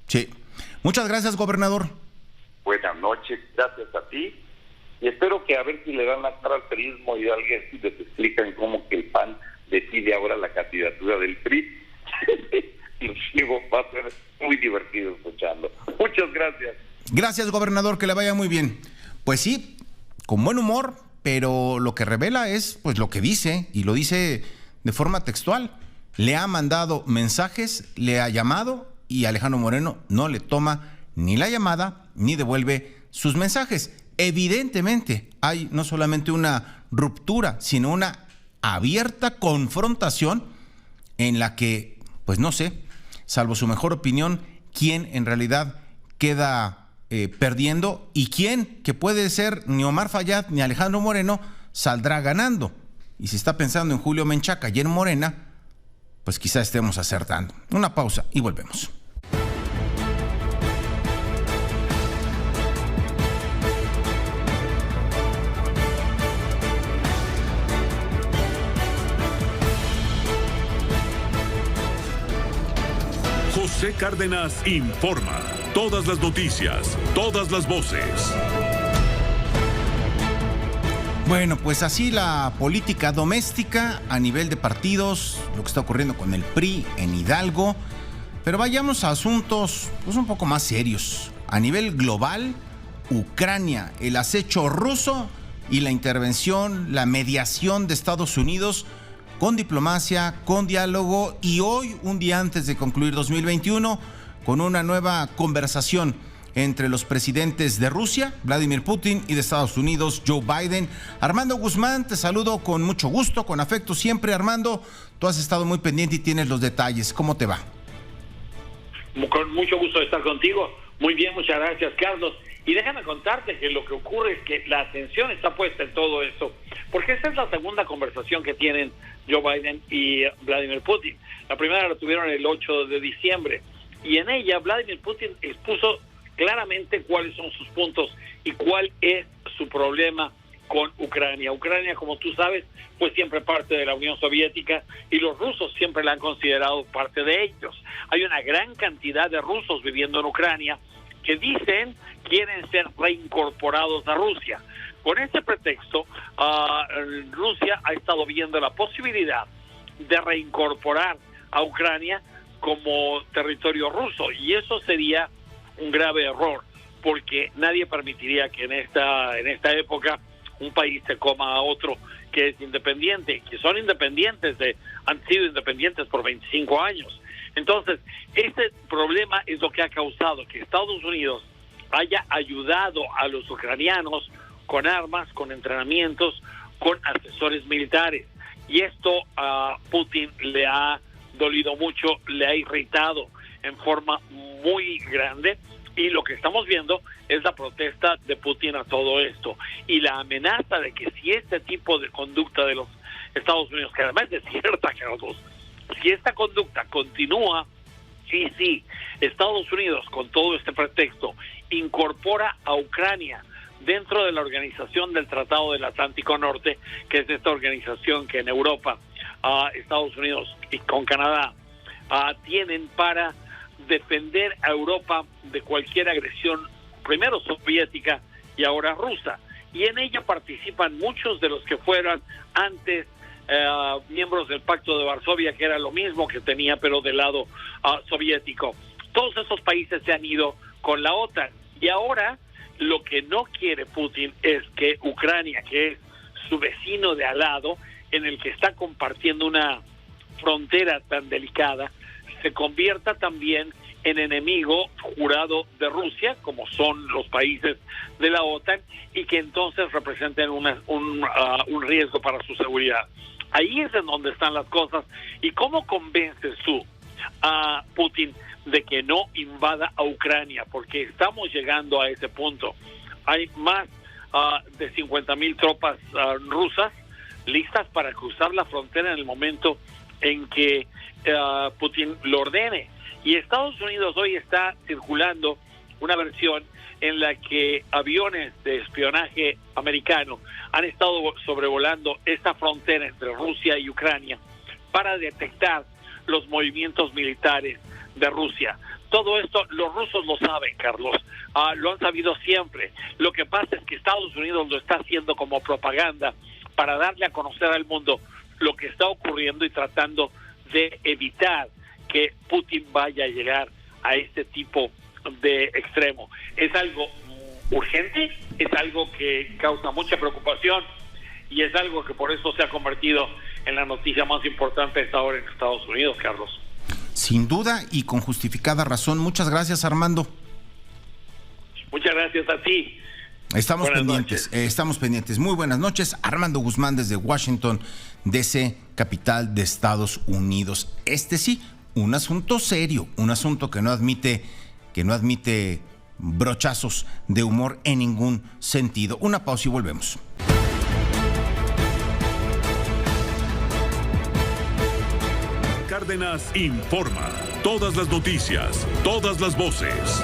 Sí. Muchas gracias, gobernador. Buenas noches, gracias a ti. Y espero que a ver si le dan la cara al perismo y alguien si les explican cómo que el PAN decide ahora la candidatura del PRI. Luego va a ser muy divertido escuchando. Muchas gracias. Gracias, gobernador, que le vaya muy bien. Pues sí, con buen humor, pero lo que revela es pues lo que dice, y lo dice de forma textual. Le ha mandado mensajes, le ha llamado, y Alejandro Moreno no le toma ni la llamada ni devuelve sus mensajes. Evidentemente hay no solamente una ruptura, sino una abierta confrontación en la que, pues no sé, salvo su mejor opinión, quién en realidad queda perdiendo y quién, que puede ser ni Omar Fayad ni Alejandro Moreno, saldrá ganando. Y si está pensando en Julio Menchaca y en Morena, pues quizá estemos acertando. Una pausa y volvemos. José Cárdenas informa. Todas las noticias, todas las voces. Bueno, pues así la política doméstica a nivel de partidos, lo que está ocurriendo con el PRI en Hidalgo. Pero vayamos a asuntos pues un poco más serios. A nivel global, Ucrania, el acecho ruso y la intervención, la mediación de Estados Unidos con diplomacia, con diálogo, y hoy, un día antes de concluir 2021, con una nueva conversación entre los presidentes de Rusia, Vladimir Putin, y de Estados Unidos, Joe Biden. Armando Guzmán, te saludo con mucho gusto, con afecto siempre. Armando, tú has estado muy pendiente y tienes los detalles. ¿Cómo te va? Con mucho gusto de estar contigo. Muy bien, muchas gracias, Carlos. Y déjame contarte que lo que ocurre es que la atención está puesta en todo esto, porque esta es la segunda conversación que tienen Joe Biden y Vladimir Putin. La primera la tuvieron el 8 de diciembre, y en ella Vladimir Putin expuso claramente cuáles son sus puntos y cuál es su problema con Ucrania. Ucrania, como tú sabes, fue siempre parte de la Unión Soviética y los rusos siempre la han considerado parte de ellos. Hay una gran cantidad de rusos viviendo en Ucrania que dicen quieren ser reincorporados a Rusia. Con ese pretexto, Rusia ha estado viendo la posibilidad de reincorporar a Ucrania como territorio ruso, y eso sería un grave error, porque nadie permitiría que en esta época un país se coma a otro que es independiente, que son independientes, han sido independientes por 25 años. Entonces, este problema es lo que ha causado que Estados Unidos haya ayudado a los ucranianos con armas, con entrenamientos, con asesores militares. Y esto a Putin le ha dolido mucho, le ha irritado en forma muy grande. Y lo que estamos viendo es la protesta de Putin a todo esto. Y la amenaza de que si este tipo de conducta de los Estados Unidos, que además es cierta, Carlos, si esta conducta continúa, sí, Estados Unidos, con todo este pretexto, incorpora a Ucrania dentro de la organización del Tratado del Atlántico Norte, que es esta organización que en Europa, Estados Unidos y con Canadá tienen para defender a Europa de cualquier agresión, primero soviética y ahora rusa. Y en ella participan muchos de los que fueran antes miembros del Pacto de Varsovia, que era lo mismo que tenía, pero del lado soviético. Todos esos países se han ido con la OTAN. Y ahora lo que no quiere Putin es que Ucrania, que es su vecino de al lado, en el que está compartiendo una frontera tan delicada, se convierta también en enemigo jurado de Rusia, como son los países de la OTAN, y que entonces representen un riesgo para su seguridad. Ahí es en donde están las cosas. ¿Y cómo convences tú a Putin de que no invada a Ucrania? Porque estamos llegando a ese punto. Hay más de 50,000 tropas rusas listas para cruzar la frontera en el momento en que Putin lo ordene. Y Estados Unidos hoy está circulando una versión en la que aviones de espionaje americano han estado sobrevolando esta frontera entre Rusia y Ucrania para detectar los movimientos militares de Rusia. todo esto los rusos lo saben, Carlos, lo han sabido siempre. Lo que pasa es que Estados Unidos lo está haciendo como propaganda para darle a conocer al mundo lo que está ocurriendo y tratando de evitar que Putin vaya a llegar a este tipo de extremo. Es algo urgente, es algo que causa mucha preocupación y es algo que por eso se ha convertido en la noticia más importante hasta ahora en Estados Unidos, Carlos. Sin duda y con justificada razón. Muchas gracias, Armando. Muchas gracias a ti. Estamos pendientes. Muy buenas noches. Armando Guzmán desde Washington, D.C., capital de Estados Unidos. Sí, un asunto serio, un asunto que no admite brochazos de humor en ningún sentido. Una pausa y volvemos. Cárdenas informa. Todas las noticias, todas las voces.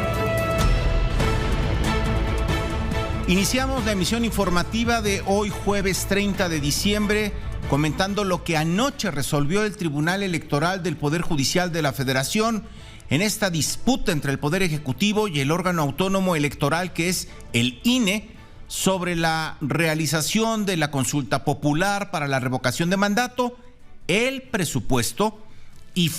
Iniciamos la emisión informativa de hoy, jueves 30 de diciembre, comentando lo que anoche resolvió el Tribunal Electoral del Poder Judicial de la Federación en esta disputa entre el Poder Ejecutivo y el órgano autónomo electoral que es el INE sobre la realización de la consulta popular para la revocación de mandato, el presupuesto y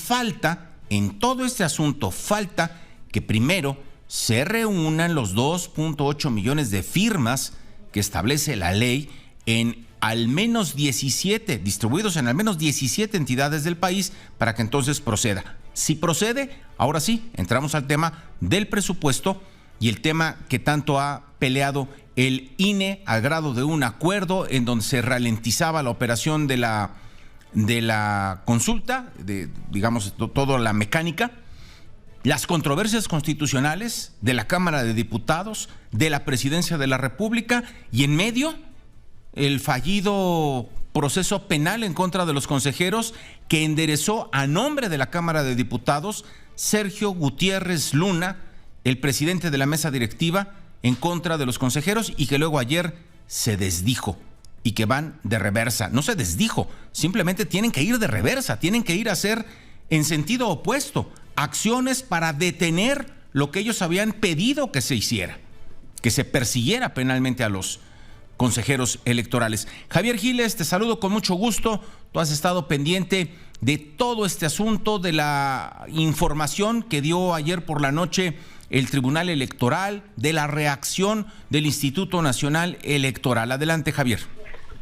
en todo este asunto, falta que primero se reúnan los 2.8 millones de firmas que establece la ley en al menos 17, distribuidos en al menos 17 entidades del país para que entonces proceda. Si procede, ahora sí, entramos al tema del presupuesto y el tema que tanto ha peleado el INE al grado de un acuerdo en donde se ralentizaba la operación de la consulta, digamos, toda la mecánica. Las controversias constitucionales de la Cámara de Diputados, de la Presidencia de la República y en medio el fallido proceso penal en contra de los consejeros que enderezó a nombre de la Cámara de Diputados Sergio Gutiérrez Luna, el presidente de la mesa directiva, en contra de los consejeros y que luego ayer se desdijo y que van de reversa. No se desdijo, simplemente tienen que ir de reversa, tienen que ir a hacer en sentido opuesto acciones para detener lo que ellos habían pedido que se hiciera, que se persiguiera penalmente a los consejeros electorales. Javier Giles, te saludo con mucho gusto. Tú has estado pendiente de todo este asunto, de la información que dio ayer por la noche el Tribunal Electoral, de la reacción del Instituto Nacional Electoral. Adelante, Javier.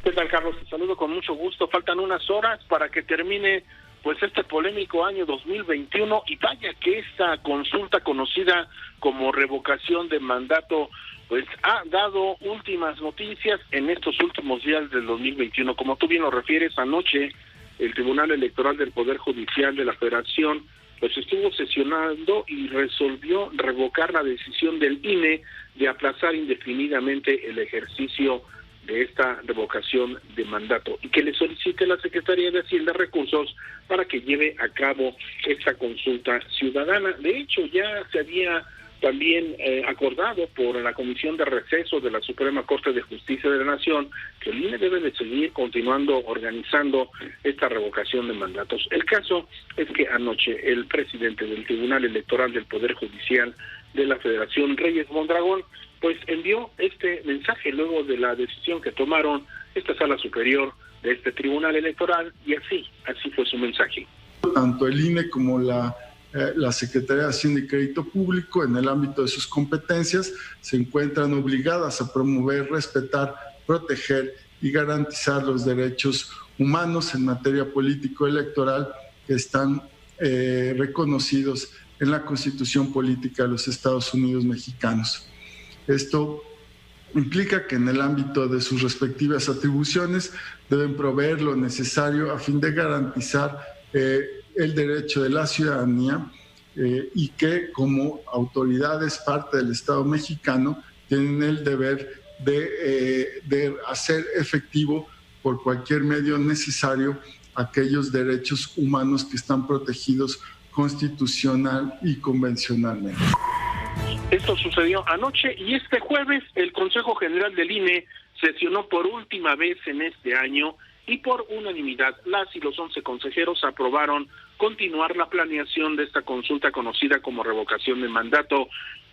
¿Qué tal, Carlos? Te saludo con mucho gusto. Faltan unas horas para que termine pues este polémico año 2021 y vaya que esta consulta conocida como revocación de mandato pues ha dado últimas noticias en estos últimos días del 2021. Como tú bien lo refieres, anoche el Tribunal Electoral del Poder Judicial de la Federación pues estuvo sesionando y resolvió revocar la decisión del INE de aplazar indefinidamente el ejercicio de esta revocación de mandato y que le solicite a la Secretaría de Hacienda recursos para que lleve a cabo esta consulta ciudadana. De hecho, ya se había también acordado por la Comisión de Receso de la Suprema Corte de Justicia de la Nación que el INE debe de seguir continuando organizando esta revocación de mandatos. El caso es que anoche el presidente del Tribunal Electoral del Poder Judicial de la Federación, Reyes Mondragón, pues envió este mensaje luego de la decisión que tomaron esta sala superior de este Tribunal Electoral y así fue su mensaje. Tanto el INE como la Secretaría de Hacienda y Crédito Público, en el ámbito de sus competencias, se encuentran obligadas a promover, respetar, proteger y garantizar los derechos humanos en materia político-electoral que están reconocidos en la Constitución Política de los Estados Unidos Mexicanos. Esto implica que en el ámbito de sus respectivas atribuciones deben proveer lo necesario a fin de garantizar el derecho de la ciudadanía y que como autoridades, parte del Estado mexicano, tienen el deber de hacer efectivo por cualquier medio necesario aquellos derechos humanos que están protegidos constitucional y convencionalmente. Esto sucedió anoche y este jueves el Consejo General del INE sesionó por última vez en este año y por unanimidad las y los 11 consejeros aprobaron continuar la planeación de esta consulta conocida como revocación de mandato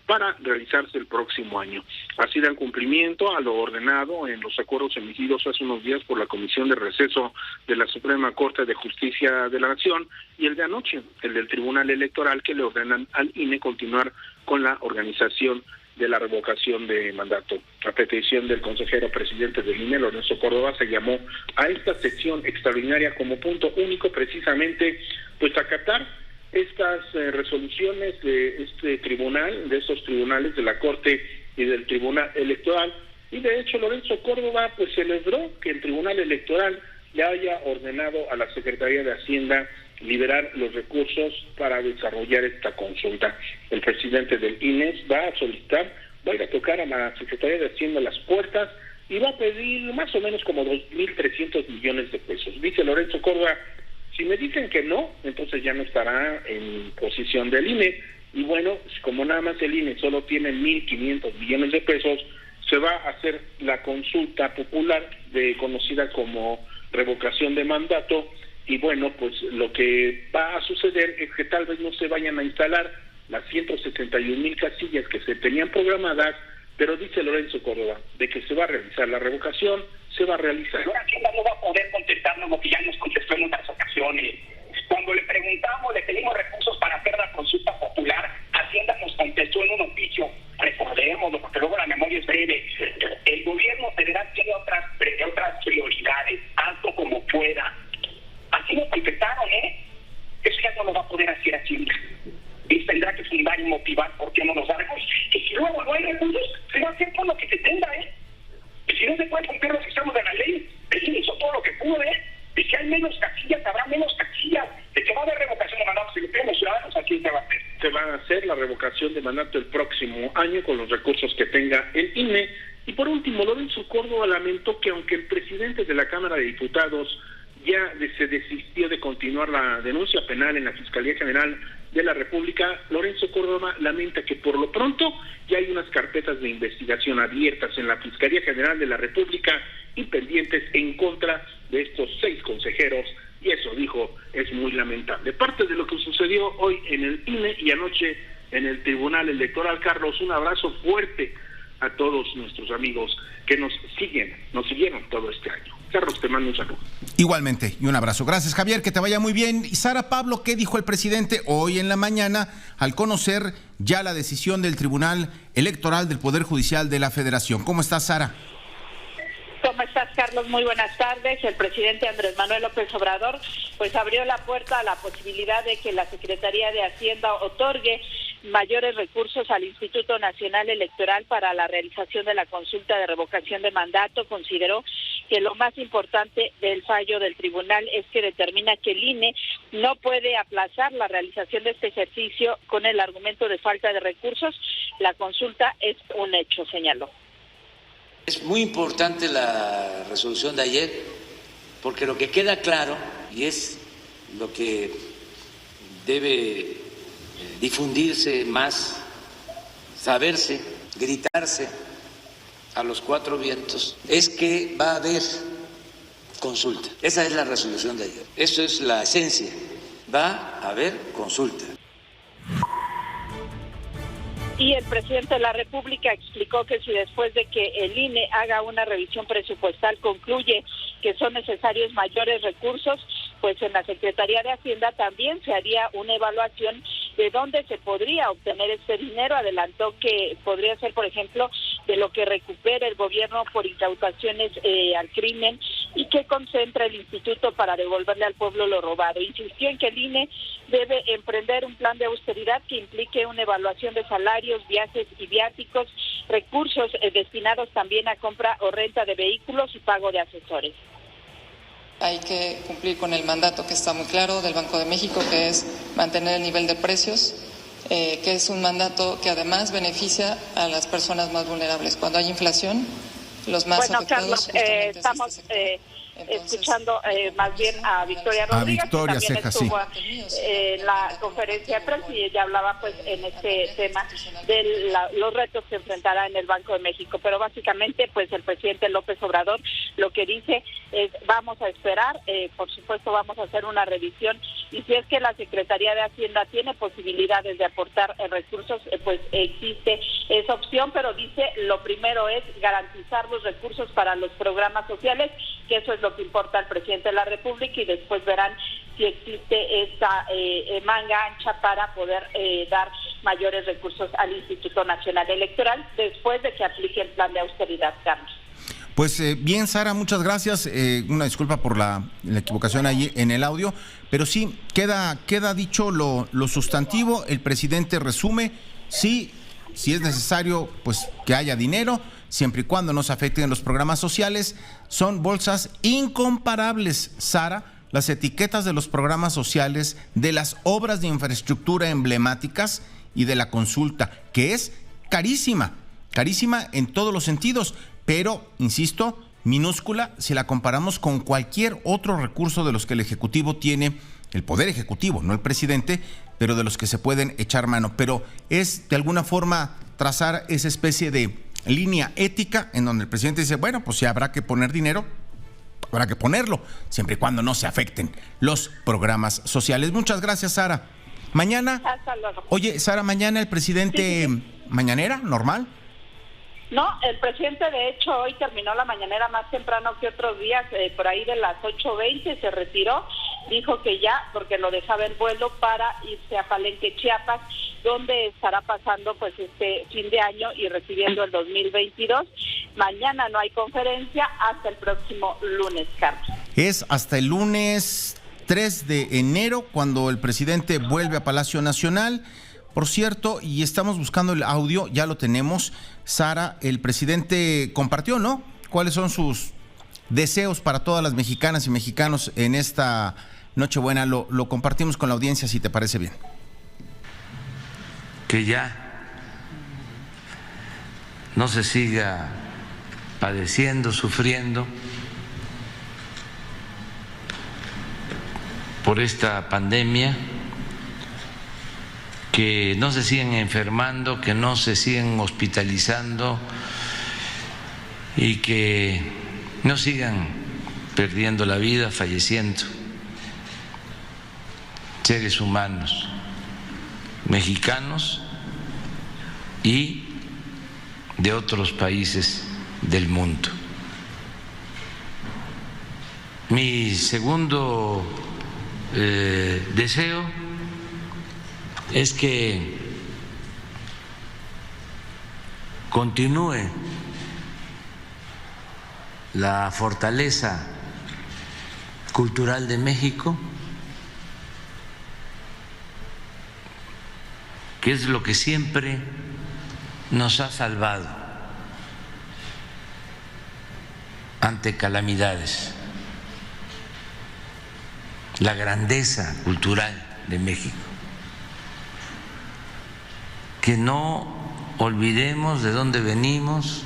para realizarse el próximo año. Así dan cumplimiento a lo ordenado en los acuerdos emitidos hace unos días por la Comisión de Receso de la Suprema Corte de Justicia de la Nación y el de anoche, el del Tribunal Electoral, que le ordenan al INE continuar con la organización de la revocación de mandato. A petición del consejero presidente del INE, Lorenzo Córdoba, se llamó a esta sesión extraordinaria como punto único precisamente pues acatar estas resoluciones de este tribunal, de esos tribunales de la Corte y del Tribunal Electoral. Y de hecho Lorenzo Córdoba pues celebró que el Tribunal Electoral le haya ordenado a la Secretaría de Hacienda liberar los recursos para desarrollar esta consulta. El presidente del INE va a ir a tocar a la Secretaría de Hacienda las puertas y va a pedir más o menos como 2.300 millones de pesos. Dice Lorenzo Córdoba, si me dicen que no, entonces ya no estará en posición del INE. Y bueno, como nada más el INE solo tiene 1.500 millones de pesos, se va a hacer la consulta popular conocida como revocación de mandato. Y bueno, pues lo que va a suceder es que tal vez no se vayan a instalar las 171,000 casillas que se tenían programadas, pero dice Lorenzo Córdoba de que se va a realizar la revocación, se va a realizar. Ahora Hacienda no va a poder contestarnos lo que ya nos contestó en otras ocasiones. Cuando le preguntamos, le pedimos recursos para hacer la consulta popular, Hacienda nos contestó en un oficio, recordémoslo, porque luego la memoria es breve. El gobierno federal tiene otras prioridades, hazlo como pueda. Así nos contestaron, Eso ya no lo va a poder hacer Hacienda. Y tendrá que fundar y motivar por qué no nos da recursos. Y si luego no hay recursos, se va a hacer con lo que se tenga, Y si no se puede cumplir los extremos de la ley, el INE hizo todo lo que pudo, De que hay menos casillas, habrá menos casillas. De que va a haber revocación de mandato, si lo piden los ciudadanos, aquí se va a hacer. Se va a hacer la revocación de mandato el próximo año con los recursos que tenga el INE. Y por último, Lorenzo Córdoba lamentó que aunque el presidente de la Cámara de Diputados ya se desistió de continuar la denuncia penal en la Fiscalía General de la República, Lorenzo Córdoba lamenta que por lo pronto ya hay unas carpetas de investigación abiertas en la Fiscalía General de la República y pendientes en contra de estos 6 consejeros, y eso, dijo, es muy lamentable. Parte de lo que sucedió hoy en el INE y anoche en el Tribunal Electoral. Carlos, un abrazo fuerte a todos nuestros amigos que nos siguieron todo este año. Carlos, te mando un saludo. Igualmente, y un abrazo. Gracias, Javier, que te vaya muy bien. Y Sara, Pablo, ¿qué dijo el presidente hoy en la mañana al conocer ya la decisión del Tribunal Electoral del Poder Judicial de la Federación? ¿Cómo estás, Sara? ¿Cómo estás, Carlos? Muy buenas tardes. El presidente Andrés Manuel López Obrador pues abrió la puerta a la posibilidad de que la Secretaría de Hacienda otorgue mayores recursos al Instituto Nacional Electoral para la realización de la consulta de revocación de mandato. Consideró que lo más importante del fallo del tribunal es que determina que el INE no puede aplazar la realización de este ejercicio con el argumento de falta de recursos. La consulta es un hecho, señaló. Es muy importante la resolución de ayer, porque lo que queda claro, y es lo que debe difundirse más, saberse, gritarse a los 4 vientos, es que va a haber consulta. Esa es la resolución de ayer. Eso es la esencia. Va a haber consulta. Y el presidente de la República explicó que si después de que el INE haga una revisión presupuestal concluye que son necesarios mayores recursos, pues en la Secretaría de Hacienda también se haría una evaluación de dónde se podría obtener este dinero. Adelantó que podría ser, por ejemplo, de lo que recupera el gobierno por incautaciones al crimen y que concentra el instituto para devolverle al pueblo lo robado. Insistió en que el INE debe emprender un plan de austeridad que implique una evaluación de salarios, viajes y viáticos, recursos destinados también a compra o renta de vehículos y pago de asesores. Hay que cumplir con el mandato que está muy claro del Banco de México, que es mantener el nivel de precios, que es un mandato que además beneficia a las personas más vulnerables. Cuando hay inflación, los más afectados... Carlos, estamos escuchando más bien a Victoria Rodríguez, Victoria que también Ceja, estuvo en la conferencia de prensa, y ella hablaba pues en este tema de los retos que enfrentará en el Banco de México. Pero básicamente pues el presidente López Obrador lo que dice es: vamos a esperar, por supuesto vamos a hacer una revisión, y si es que la Secretaría de Hacienda tiene posibilidades de aportar recursos, pues existe esa opción, pero dice lo primero es garantizar los recursos para los programas sociales, que eso es lo que importa al presidente de la República, y después verán si existe esta manga ancha para poder dar mayores recursos al Instituto Nacional Electoral después de que aplique el plan de austeridad, Carlos. Pues bien, Sara, muchas gracias. Una disculpa por la equivocación ahí en el audio, pero sí, queda dicho lo sustantivo. El presidente resume, sí, si es necesario, pues que haya dinero, siempre y cuando no se afecten los programas sociales. Son bolsas incomparables, Sara, las etiquetas de los programas sociales, de las obras de infraestructura emblemáticas y de la consulta, que es carísima en todos los sentidos, pero, insisto, minúscula si la comparamos con cualquier otro recurso de los que el Ejecutivo tiene, el Poder Ejecutivo, no el presidente, pero de los que se pueden echar mano. Pero es, de alguna forma, trazar esa especie de línea ética en donde el presidente dice, bueno, pues si habrá que poner dinero, habrá que ponerlo, siempre y cuando no se afecten los programas sociales. Muchas gracias, Sara. Mañana, hasta luego. Oye, Sara, mañana el presidente, mañanera, normal. No, el presidente de hecho hoy terminó la mañanera más temprano que otros días, por ahí de las 8:20 se retiró, dijo que ya, porque lo dejaba el vuelo para irse a Palenque, Chiapas, donde estará pasando pues este fin de año y recibiendo el 2022. Mañana no hay conferencia hasta el próximo lunes, Carlos. Es hasta el lunes 3 de enero cuando el presidente vuelve a Palacio Nacional. Por cierto, y estamos buscando el audio, ya lo tenemos. Sara, el presidente compartió, ¿no?, cuáles son sus deseos para todas las mexicanas y mexicanos en esta Nochebuena. Lo compartimos con la audiencia, si te parece bien. Que ya no se siga padeciendo, sufriendo por esta pandemia, que no se sigan enfermando, que no se sigan hospitalizando y que no sigan perdiendo la vida, falleciendo seres humanos mexicanos y de otros países del mundo. Mi segundo deseo es que continúe la fortaleza cultural de México, que es lo que siempre nos ha salvado ante calamidades, la grandeza cultural de México. Que no olvidemos de dónde venimos,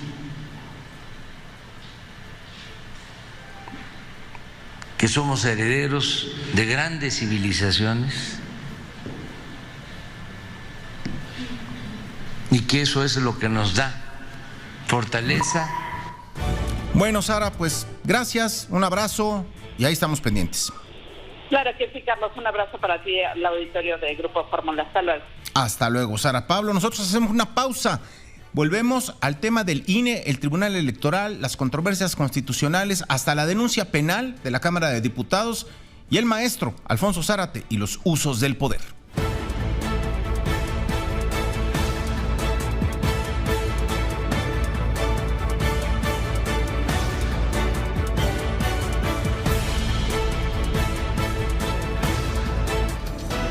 que somos herederos de grandes civilizaciones y que eso es lo que nos da fortaleza. Bueno, Sara, pues gracias, un abrazo y ahí estamos pendientes. Claro que sí, Carlos, un abrazo para ti, al auditorio de Grupo Fórmula. Hasta luego. Hasta luego, Sara. Pablo, nosotros hacemos una pausa. Volvemos al tema del INE, el Tribunal Electoral, las controversias constitucionales, hasta la denuncia penal de la Cámara de Diputados y el maestro Alfonso Zárate y los usos del poder.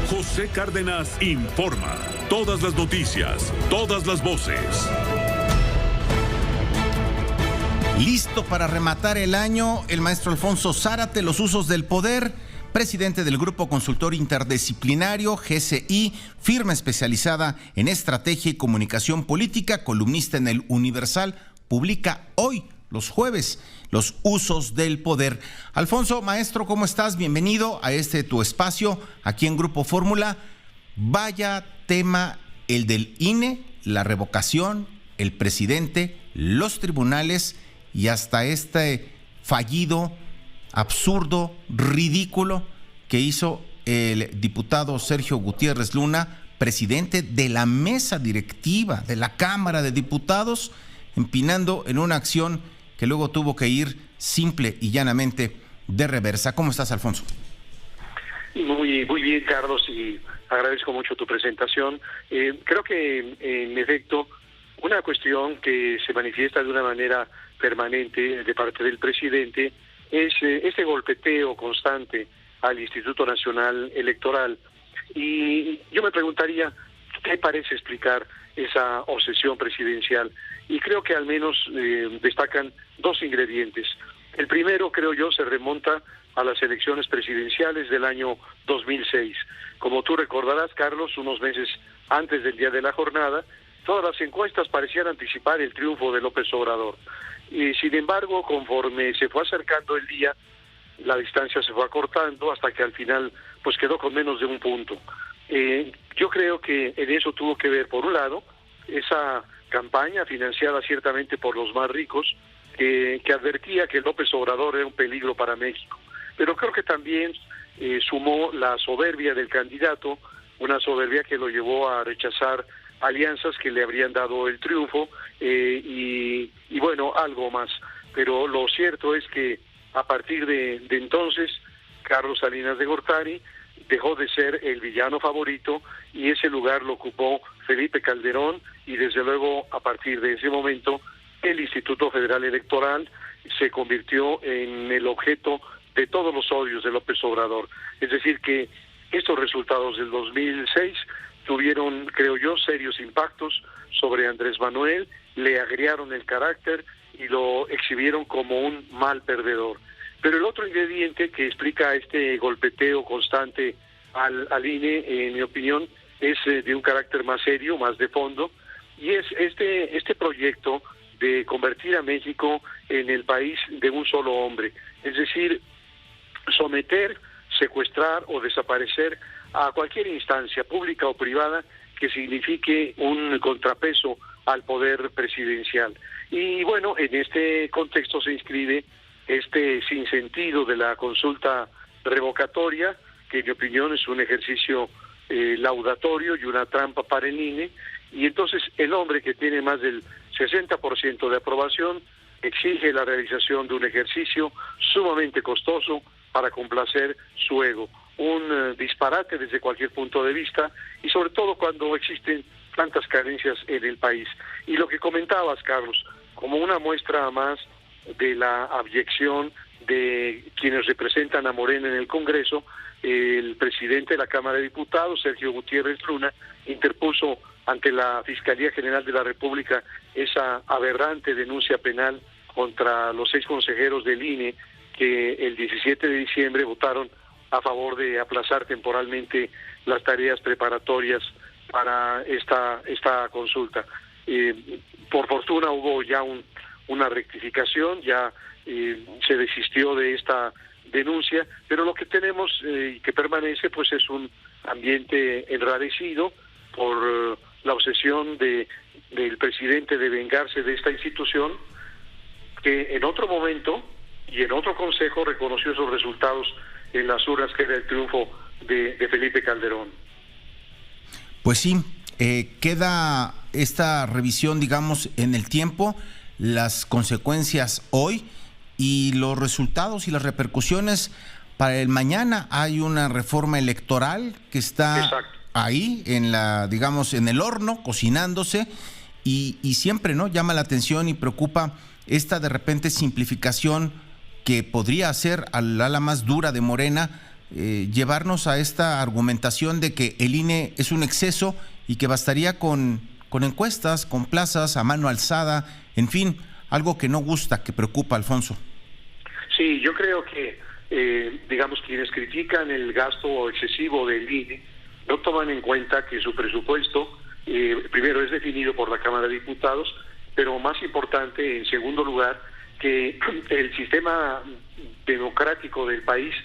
José Cárdenas informa. Todas las noticias, todas las voces. Listo para rematar el año, el maestro Alfonso Zárate, los usos del poder, presidente del Grupo Consultor Interdisciplinario, GCI, firma especializada en estrategia y comunicación política, columnista en el Universal, publica hoy los jueves, los usos del poder. Alfonso, maestro, ¿cómo estás? Bienvenido a tu espacio aquí en Grupo Fórmula. Vaya tema el del INE, la revocación, el presidente, los tribunales y hasta este fallido, absurdo, ridículo que hizo el diputado Sergio Gutiérrez Luna, presidente de la mesa directiva de la Cámara de Diputados, empinando en una acción que luego tuvo que ir simple y llanamente de reversa. ¿Cómo estás, Alfonso? Muy bien, Carlos, y agradezco mucho tu presentación. Creo que, en efecto, una cuestión que se manifiesta de una manera permanente de parte del presidente es este golpeteo constante al Instituto Nacional Electoral. Y yo me preguntaría, ¿qué parece explicar esa obsesión presidencial? Y creo que al menos destacan dos ingredientes. El primero, creo yo, se remonta a las elecciones presidenciales del año 2006. Como tú recordarás, Carlos, unos meses antes del día de la jornada, todas las encuestas parecían anticipar el triunfo de López Obrador. Y sin embargo, conforme se fue acercando el día, la distancia se fue acortando hasta que al final pues quedó con menos de un punto. Yo creo que en eso tuvo que ver, por un lado, esa campaña financiada ciertamente por los más ricos, que advertía que López Obrador era un peligro para México. Pero creo que también sumó la soberbia del candidato, una soberbia que lo llevó a rechazar alianzas que le habrían dado el triunfo y bueno, algo más. Pero lo cierto es que a partir de entonces, Carlos Salinas de Gortari dejó de ser el villano favorito y ese lugar lo ocupó Felipe Calderón, y desde luego a partir de ese momento el Instituto Federal Electoral se convirtió en el objeto de todos los odios de López Obrador. Es decir, que estos resultados del 2006 tuvieron, creo yo, serios impactos sobre Andrés Manuel, le agriaron el carácter y lo exhibieron como un mal perdedor. Pero el otro ingrediente que explica este golpeteo constante al INE, en mi opinión, es de un carácter más serio, más de fondo, y es este proyecto de convertir a México en el país de un solo hombre. Es decir, someter, secuestrar o desaparecer a cualquier instancia pública o privada que signifique un contrapeso al poder presidencial. Y bueno, en este contexto se inscribe este sinsentido de la consulta revocatoria, que en mi opinión es un ejercicio laudatorio y una trampa para el INE, y entonces el hombre que tiene más del 60% de aprobación exige la realización de un ejercicio sumamente costoso para complacer su ego. Un disparate desde cualquier punto de vista, y sobre todo cuando existen tantas carencias en el país. Y lo que comentabas, Carlos, como una muestra más de la abyección de quienes representan a Morena en el Congreso, el presidente de la Cámara de Diputados, Sergio Gutiérrez Luna, interpuso ante la Fiscalía General de la República esa aberrante denuncia penal contra los 6 consejeros del INE que el 17 de diciembre votaron a favor de aplazar temporalmente las tareas preparatorias para esta consulta. Por fortuna hubo ya una rectificación, ya se desistió de esta denuncia, pero lo que tenemos y que permanece pues es un ambiente enrarecido por la obsesión del presidente de vengarse de esta institución, que en otro momento y en otro consejo reconoció esos resultados en las urnas, que era el triunfo de Felipe Calderón. Pues sí, queda esta revisión, digamos, en el tiempo, las consecuencias hoy y los resultados y las repercusiones para el mañana. Hay una reforma electoral que está ahí en el horno, cocinándose, y siempre, ¿no?, llama la atención y preocupa esta de repente simplificación que podría hacer al ala más dura de Morena, llevarnos a esta argumentación de que el INE es un exceso y que bastaría con encuestas, con plazas a mano alzada, en fin, algo que no gusta, que preocupa, Alfonso. Sí, yo creo que, digamos, quienes critican el gasto excesivo del INE no toman en cuenta que su presupuesto, primero, es definido por la Cámara de Diputados, pero más importante, en segundo lugar, que el sistema democrático del país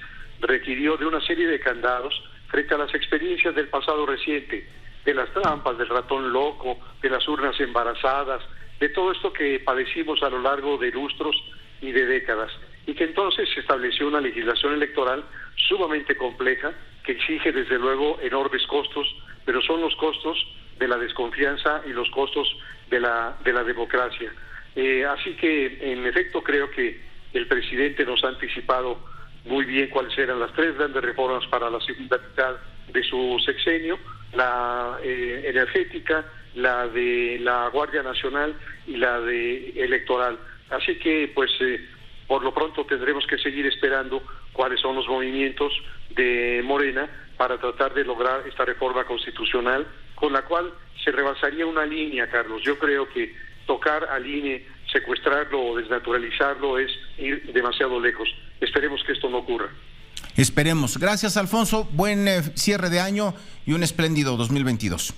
requirió de una serie de candados frente a las experiencias del pasado reciente, de las trampas, del ratón loco, de las urnas embarazadas, de todo esto que padecimos a lo largo de lustros y de décadas, y que entonces se estableció una legislación electoral sumamente compleja, que exige desde luego enormes costos, pero son los costos de la desconfianza y los costos de la democracia. Así que, en efecto, creo que el presidente nos ha anticipado muy bien cuáles eran las 3 grandes reformas para la segunda mitad de su sexenio: la energética, la de la Guardia Nacional y la de electoral. Así que, pues, por lo pronto tendremos que seguir esperando cuáles son los movimientos de Morena para tratar de lograr esta reforma constitucional, con la cual se rebasaría una línea, Carlos. Yo creo que tocar al INE, secuestrarlo o desnaturalizarlo es ir demasiado lejos. Esperemos que esto no ocurra. Esperemos. Gracias, Alfonso. Buen cierre de año y un espléndido 2022.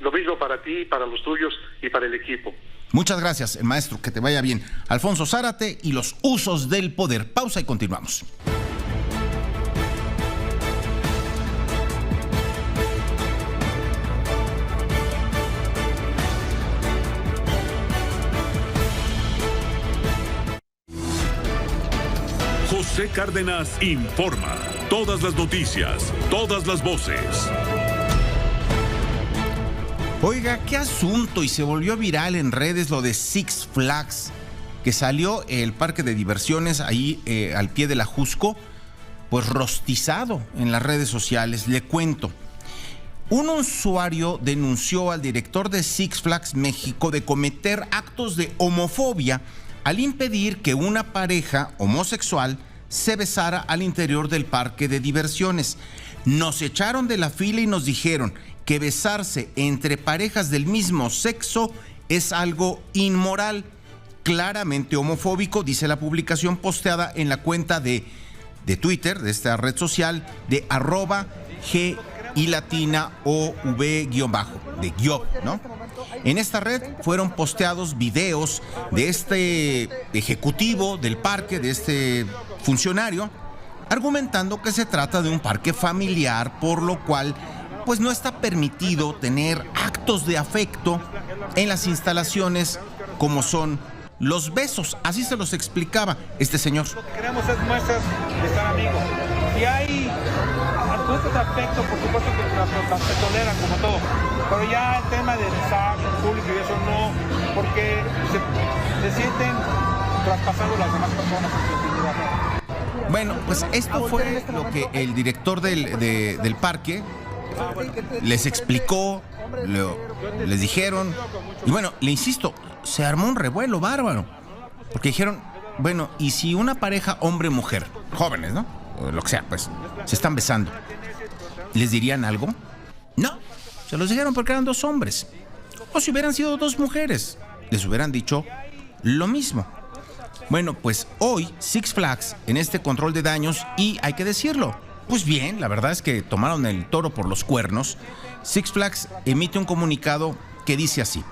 Lo mismo para ti, para los tuyos y para el equipo. Muchas gracias, maestro. Que te vaya bien. Alfonso Zárate y los usos del poder. Pausa y continuamos. José Cárdenas informa. Todas las noticias, todas las voces. Oiga, qué asunto, y se volvió viral en redes lo de Six Flags, que salió el parque de diversiones ahí al pie de la Jusco, pues rostizado en las redes sociales. Le cuento. Un usuario denunció al director de Six Flags México de cometer actos de homofobia al impedir que una pareja homosexual se besara al interior del parque de diversiones. Nos echaron de la fila y nos dijeron que besarse entre parejas del mismo sexo es algo inmoral, claramente homofóbico, dice la publicación posteada en la cuenta de Twitter, de esta red social, de @G y latina OV _ de guión, ¿no? En esta red fueron posteados videos de este ejecutivo del parque, de este funcionario, argumentando que se trata de un parque familiar, por lo cual pues no está permitido tener actos de afecto en las instalaciones como son los besos. Así se los explicaba este señor. Lo que queremos es muestras de estar amigos. Si hay muestras de afecto, por supuesto que las se toleran como todo, pero ya el tema de besar en público y eso no, porque se sienten traspasando las demás personas en su intimidad. Bueno, pues esto fue lo que el director del parque les explicó, les dijeron, y bueno, le insisto, se armó un revuelo bárbaro, porque dijeron, bueno, y si una pareja hombre-mujer, jóvenes, ¿no? O lo que sea, pues, se están besando, ¿les dirían algo? No, se los dijeron porque eran 2 hombres. O si hubieran sido 2 mujeres, les hubieran dicho lo mismo. Bueno, pues hoy Six Flags, en este control de daños, y hay que decirlo, pues bien, la verdad es que tomaron el toro por los cuernos. Six Flags emite un comunicado que dice así: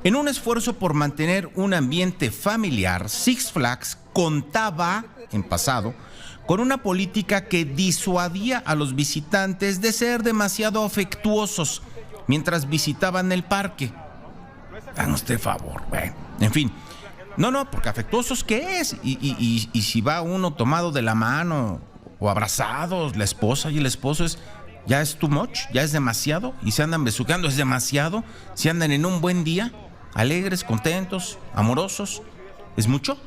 en un esfuerzo por mantener un ambiente familiar, Six Flags contaba, en pasado, con una política que disuadía a los visitantes de ser demasiado afectuosos mientras visitaban el parque. Hagan usted favor, bueno, en fin. No, porque afectuosos, ¿qué es? Y si va uno tomado de la mano o abrazados, la esposa y el esposo, ya es too much, ya es demasiado, y se andan besuqueando, es demasiado. Si andan en un buen día, alegres, contentos, amorosos, ¿es mucho?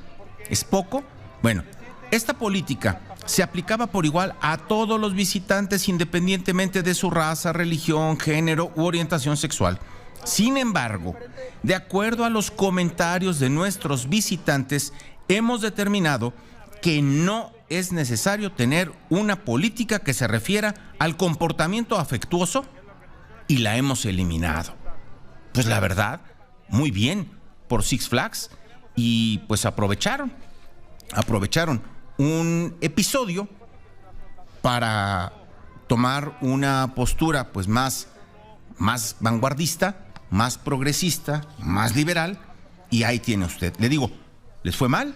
¿Es poco? Bueno, esta política se aplicaba por igual a todos los visitantes, independientemente de su raza, religión, género u orientación sexual. Sin embargo, de acuerdo a los comentarios de nuestros visitantes, hemos determinado que no es necesario tener una política que se refiera al comportamiento afectuoso, y la hemos eliminado. Pues la verdad, muy bien por Six Flags, y pues aprovecharon un episodio para tomar una postura pues más vanguardista, más progresista, más liberal, y ahí tiene usted. Le digo, ¿les fue mal?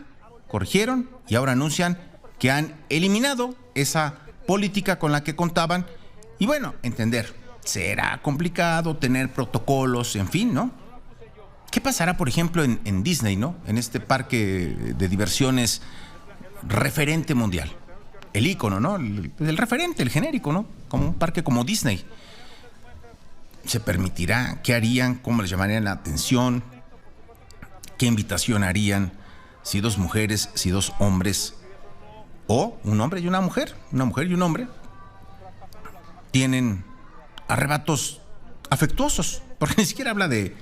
corrigieron y ahora anuncian que han eliminado esa política con la que contaban. Y bueno, entender, será complicado tener protocolos, en fin, ¿no? ¿Qué pasará, por ejemplo, en Disney, ¿no? En este parque de diversiones referente mundial. El ícono, ¿no? El referente, el genérico, ¿no? Como un parque como Disney. ¿Se permitirá? ¿Qué harían? ¿Cómo les llamarían la atención? ¿Qué invitación harían? Si 2 mujeres, si 2 hombres, o un hombre y una mujer y un hombre, tienen arrebatos afectuosos, porque ni siquiera habla de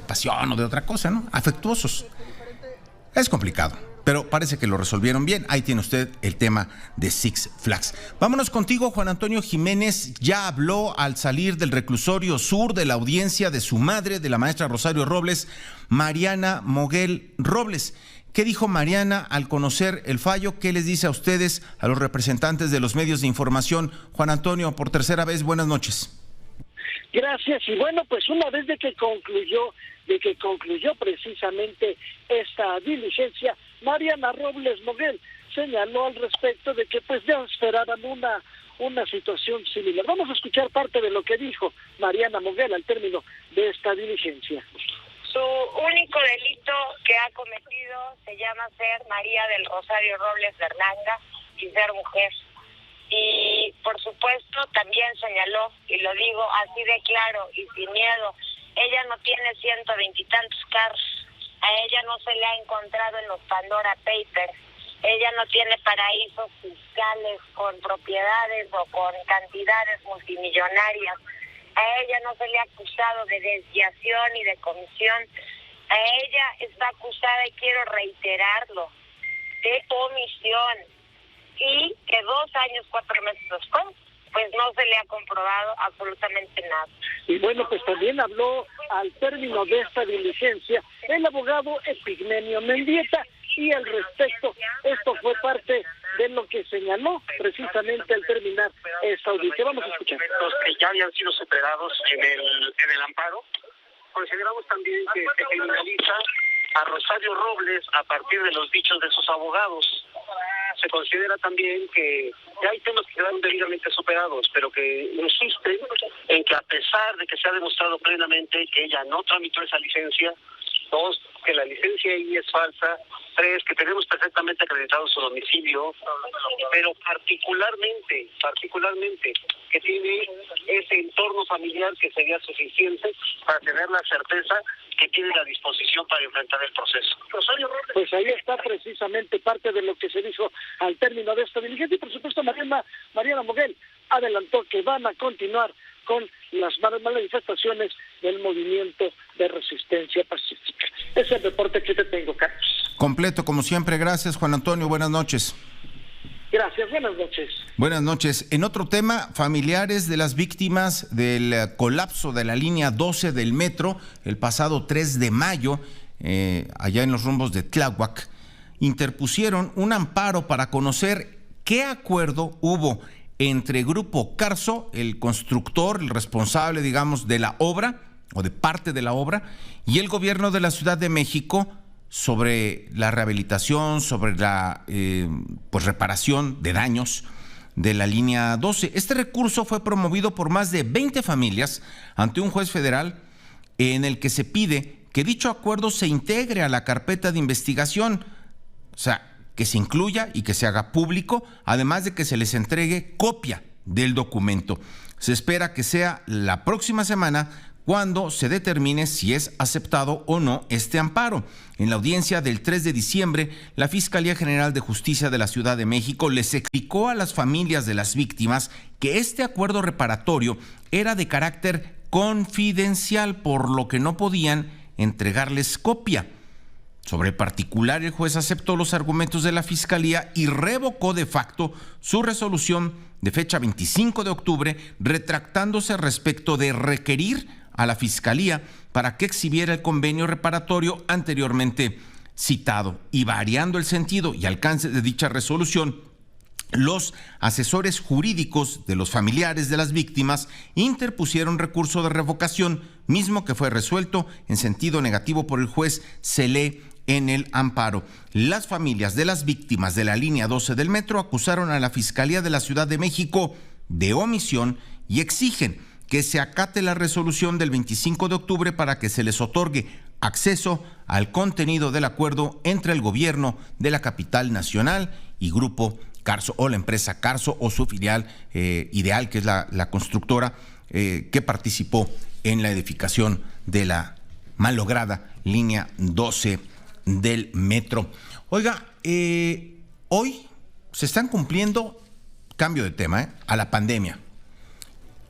pasión o de otra cosa, ¿no? Afectuosos. Es complicado, pero parece que lo resolvieron bien. Ahí tiene usted el tema de Six Flags. Vámonos contigo, Juan Antonio Jiménez. Ya habló al salir del reclusorio sur de la audiencia de su madre, de la maestra Rosario Robles, Mariana Moguel Robles. ¿Qué dijo Mariana al conocer el fallo? ¿Qué les dice a ustedes, a los representantes de los medios de información? Juan Antonio, por tercera vez, buenas noches. Gracias. Y bueno, pues una vez de que concluyó precisamente esta diligencia, Mariana Robles Moguel señaló al respecto de que pues ya esperaban una situación similar. Vamos a escuchar parte de lo que dijo Mariana Moguel al término de esta diligencia. Su único delito que ha cometido se llama ser María del Rosario Robles Berlanga y ser mujer. Y por supuesto también señaló, y lo digo así de claro y sin miedo, ella no tiene 120 y tantos carros, a ella no se le ha encontrado en los Pandora Papers, ella no tiene paraísos fiscales con propiedades o con cantidades multimillonarias, a ella no se le ha acusado de desviación y de comisión, a ella está acusada, y quiero reiterarlo, de omisión, y que 2 años, 4 meses después, pues no se le ha comprobado absolutamente nada. Y bueno, pues también habló al término de esta diligencia el abogado Epigmenio Mendieta, y al respecto, esto fue parte de lo que señaló precisamente al terminar esta audiencia. Vamos a escuchar. Los que ya habían sido superados en el amparo, consideramos también que se criminaliza a Rosario Robles a partir de los dichos de sus abogados. Se considera también que ya hay temas que quedaron debidamente superados, pero que insisten en que a pesar de que se ha demostrado plenamente que ella no tramitó esa licencia, 2, que la licencia ahí es falsa, 3, que tenemos perfectamente acreditado su domicilio, pero particularmente que tiene ese entorno familiar que sería suficiente para tener la certeza que tiene la disposición para enfrentar el proceso. Pues ahí está precisamente parte de lo que se dijo al término de esta diligencia, y por supuesto Mariana Moguel adelantó que van a continuar con las manifestaciones del movimiento de resistencia pacífica. Ese es el reporte que te tengo, Carlos. Completo, como siempre. Gracias, Juan Antonio. Buenas noches. Gracias, buenas noches. Buenas noches. En otro tema, familiares de las víctimas del colapso de la línea 12 del metro el pasado 3 de mayo, allá en los rumbos de Tláhuac, interpusieron un amparo para conocer qué acuerdo hubo entre Grupo Carso, el constructor, el responsable, digamos, de la obra o de parte de la obra, y el gobierno de la Ciudad de México sobre la rehabilitación, sobre la reparación de daños de la línea 12. Este recurso fue promovido por más de 20 familias ante un juez federal, en el que se pide que dicho acuerdo se integre a la carpeta de investigación, o sea, que se incluya y que se haga público, además de que se les entregue copia del documento. Se espera que sea la próxima semana cuando se determine si es aceptado o no este amparo. En la audiencia del 3 de diciembre, la Fiscalía General de Justicia de la Ciudad de México les explicó a las familias de las víctimas que este acuerdo reparatorio era de carácter confidencial, por lo que no podían entregarles copia. Sobre el particular, el juez aceptó los argumentos de la Fiscalía y revocó de facto su resolución de fecha 25 de octubre, retractándose respecto de requerir a la Fiscalía para que exhibiera el convenio reparatorio anteriormente citado. Y variando el sentido y alcance de dicha resolución, los asesores jurídicos de los familiares de las víctimas interpusieron recurso de revocación, mismo que fue resuelto en sentido negativo por el juez Celé en el amparo. Las familias de las víctimas de la línea 12 del metro acusaron a la Fiscalía de la Ciudad de México de omisión y exigen que se acate la resolución del 25 de octubre para que se les otorgue acceso al contenido del acuerdo entre el gobierno de la capital nacional y Grupo Carso, o la empresa Carso, o su filial Ideal, que es la constructora que participó en la edificación de la malograda línea 12 del metro. Oiga, hoy se están cumpliendo, cambio de tema, a la pandemia.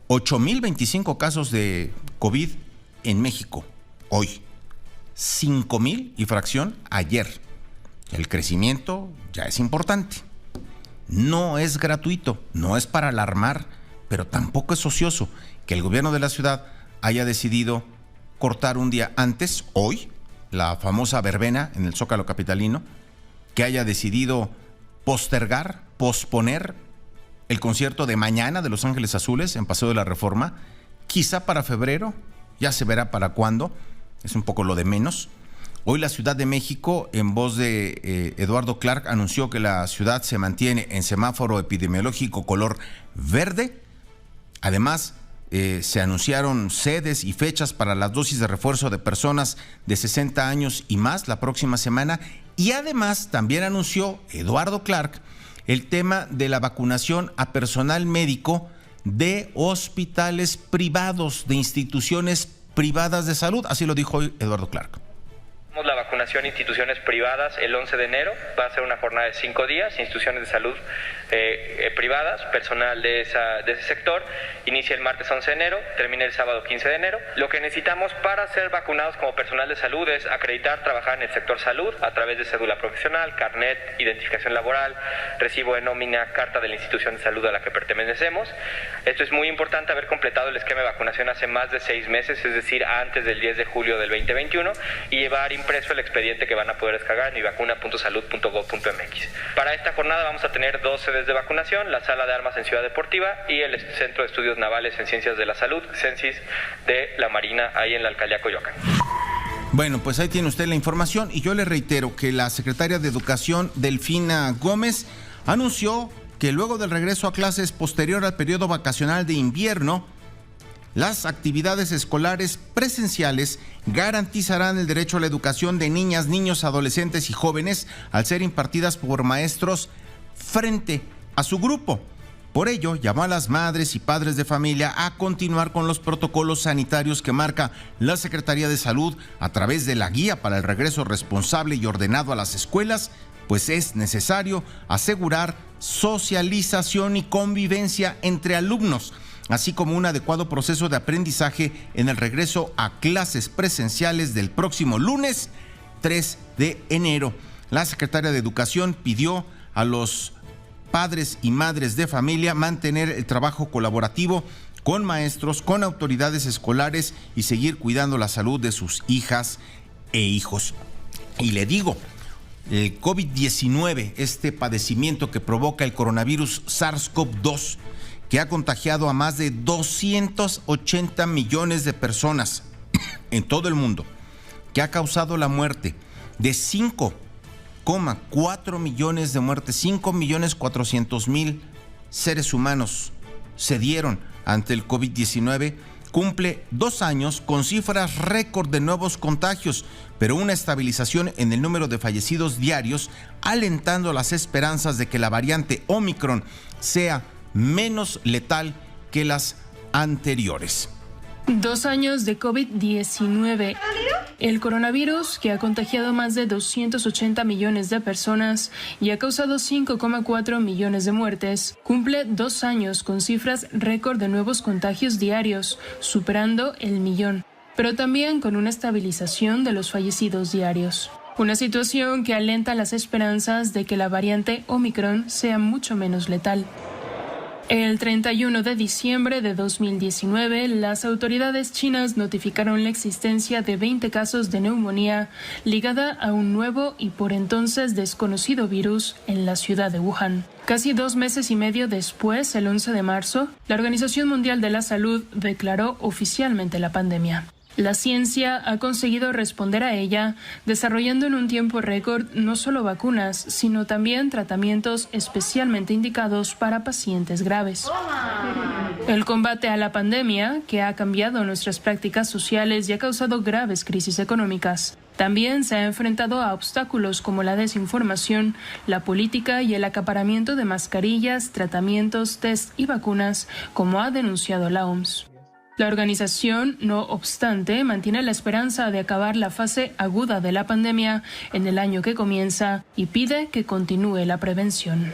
8,025 casos de COVID en México hoy. 5,000 y fracción ayer. El crecimiento ya es importante. No es gratuito, no es para alarmar, pero tampoco es ocioso que el gobierno de la ciudad haya decidido cortar un día antes, hoy, la famosa verbena en el Zócalo capitalino, que haya decidido posponer el concierto de mañana de Los Ángeles Azules en Paseo de la Reforma, quizá para febrero, ya se verá para cuándo, es un poco lo de menos. Hoy la Ciudad de México, en voz de Eduardo Clark, anunció que la ciudad se mantiene en semáforo epidemiológico color verde. Además, se anunciaron sedes y fechas para las dosis de refuerzo de personas de 60 años y más la próxima semana. Y además también anunció Eduardo Clark el tema de la vacunación a personal médico de hospitales privados, de instituciones privadas de salud. Así lo dijo hoy Eduardo Clark. La vacunación a instituciones privadas el 11 de enero, va a ser una jornada de 5 días, instituciones de salud privadas, personal de ese sector, inicia el martes 11 de enero, termina el sábado 15 de enero. Lo que necesitamos para ser vacunados como personal de salud es acreditar trabajar en el sector salud a través de cédula profesional, carnet, identificación laboral, recibo de nómina, carta de la institución de salud a la que pertenecemos. Esto es muy importante, haber completado el esquema de vacunación hace más de 6 meses, es decir, antes del 10 de julio del 2021, y llevar impreso el expediente que van a poder descargar en mivacuna.salud.gov.mx. Para esta jornada vamos a tener 2 sedes de vacunación, la Sala de Armas en Ciudad Deportiva y el Centro de Estudios Navales en Ciencias de la Salud, CENSIS, de la Marina, ahí en la Alcaldía Coyoacán. Bueno, pues ahí tiene usted la información y yo le reitero que la secretaria de Educación, Delfina Gómez, anunció que luego del regreso a clases posterior al periodo vacacional de invierno, las actividades escolares presenciales garantizarán el derecho a la educación de niñas, niños, adolescentes y jóvenes al ser impartidas por maestros frente a su grupo. Por ello, llamó a las madres y padres de familia a continuar con los protocolos sanitarios que marca la Secretaría de Salud a través de la Guía para el Regreso Responsable y Ordenado a las Escuelas, pues es necesario asegurar socialización y convivencia entre alumnos, así como un adecuado proceso de aprendizaje en el regreso a clases presenciales del próximo lunes 3 de enero. La secretaria de Educación pidió a los padres y madres de familia mantener el trabajo colaborativo con maestros, con autoridades escolares y seguir cuidando la salud de sus hijas e hijos. Y le digo, el COVID-19, este padecimiento que provoca el coronavirus SARS-CoV-2, que ha contagiado a más de 280 millones de personas en todo el mundo, que ha causado la muerte de 5,4 millones de muertes, 5,400,000 seres humanos se dieron ante el COVID-19, cumple 2 años con cifras récord de nuevos contagios, pero una estabilización en el número de fallecidos diarios, alentando las esperanzas de que la variante Omicron sea menos letal que las anteriores. 2 años de COVID-19. El coronavirus, que ha contagiado más de 280 millones de personas y ha causado 5,4 millones de muertes, cumple 2 años con cifras récord de nuevos contagios diarios, superando el millón, pero también con una estabilización de los fallecidos diarios. Una situación que alenta las esperanzas de que la variante Omicron sea mucho menos letal. El 31 de diciembre de 2019, las autoridades chinas notificaron la existencia de 20 casos de neumonía ligada a un nuevo y por entonces desconocido virus en la ciudad de Wuhan. Casi 2 meses y medio después, el 11 de marzo, la Organización Mundial de la Salud declaró oficialmente la pandemia. La ciencia ha conseguido responder a ella, desarrollando en un tiempo récord no solo vacunas, sino también tratamientos especialmente indicados para pacientes graves. El combate a la pandemia, que ha cambiado nuestras prácticas sociales y ha causado graves crisis económicas, también se ha enfrentado a obstáculos como la desinformación, la política y el acaparamiento de mascarillas, tratamientos, test y vacunas, como ha denunciado la OMS. La organización, no obstante, mantiene la esperanza de acabar la fase aguda de la pandemia en el año que comienza y pide que continúe la prevención.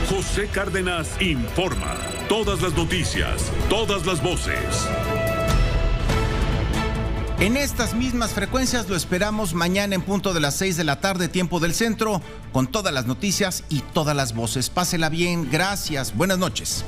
José Cárdenas informa. Todas las noticias, todas las voces. En estas mismas frecuencias lo esperamos mañana en punto de las 6 de la tarde, tiempo del centro, con todas las noticias y todas las voces. Pásela bien, gracias, buenas noches.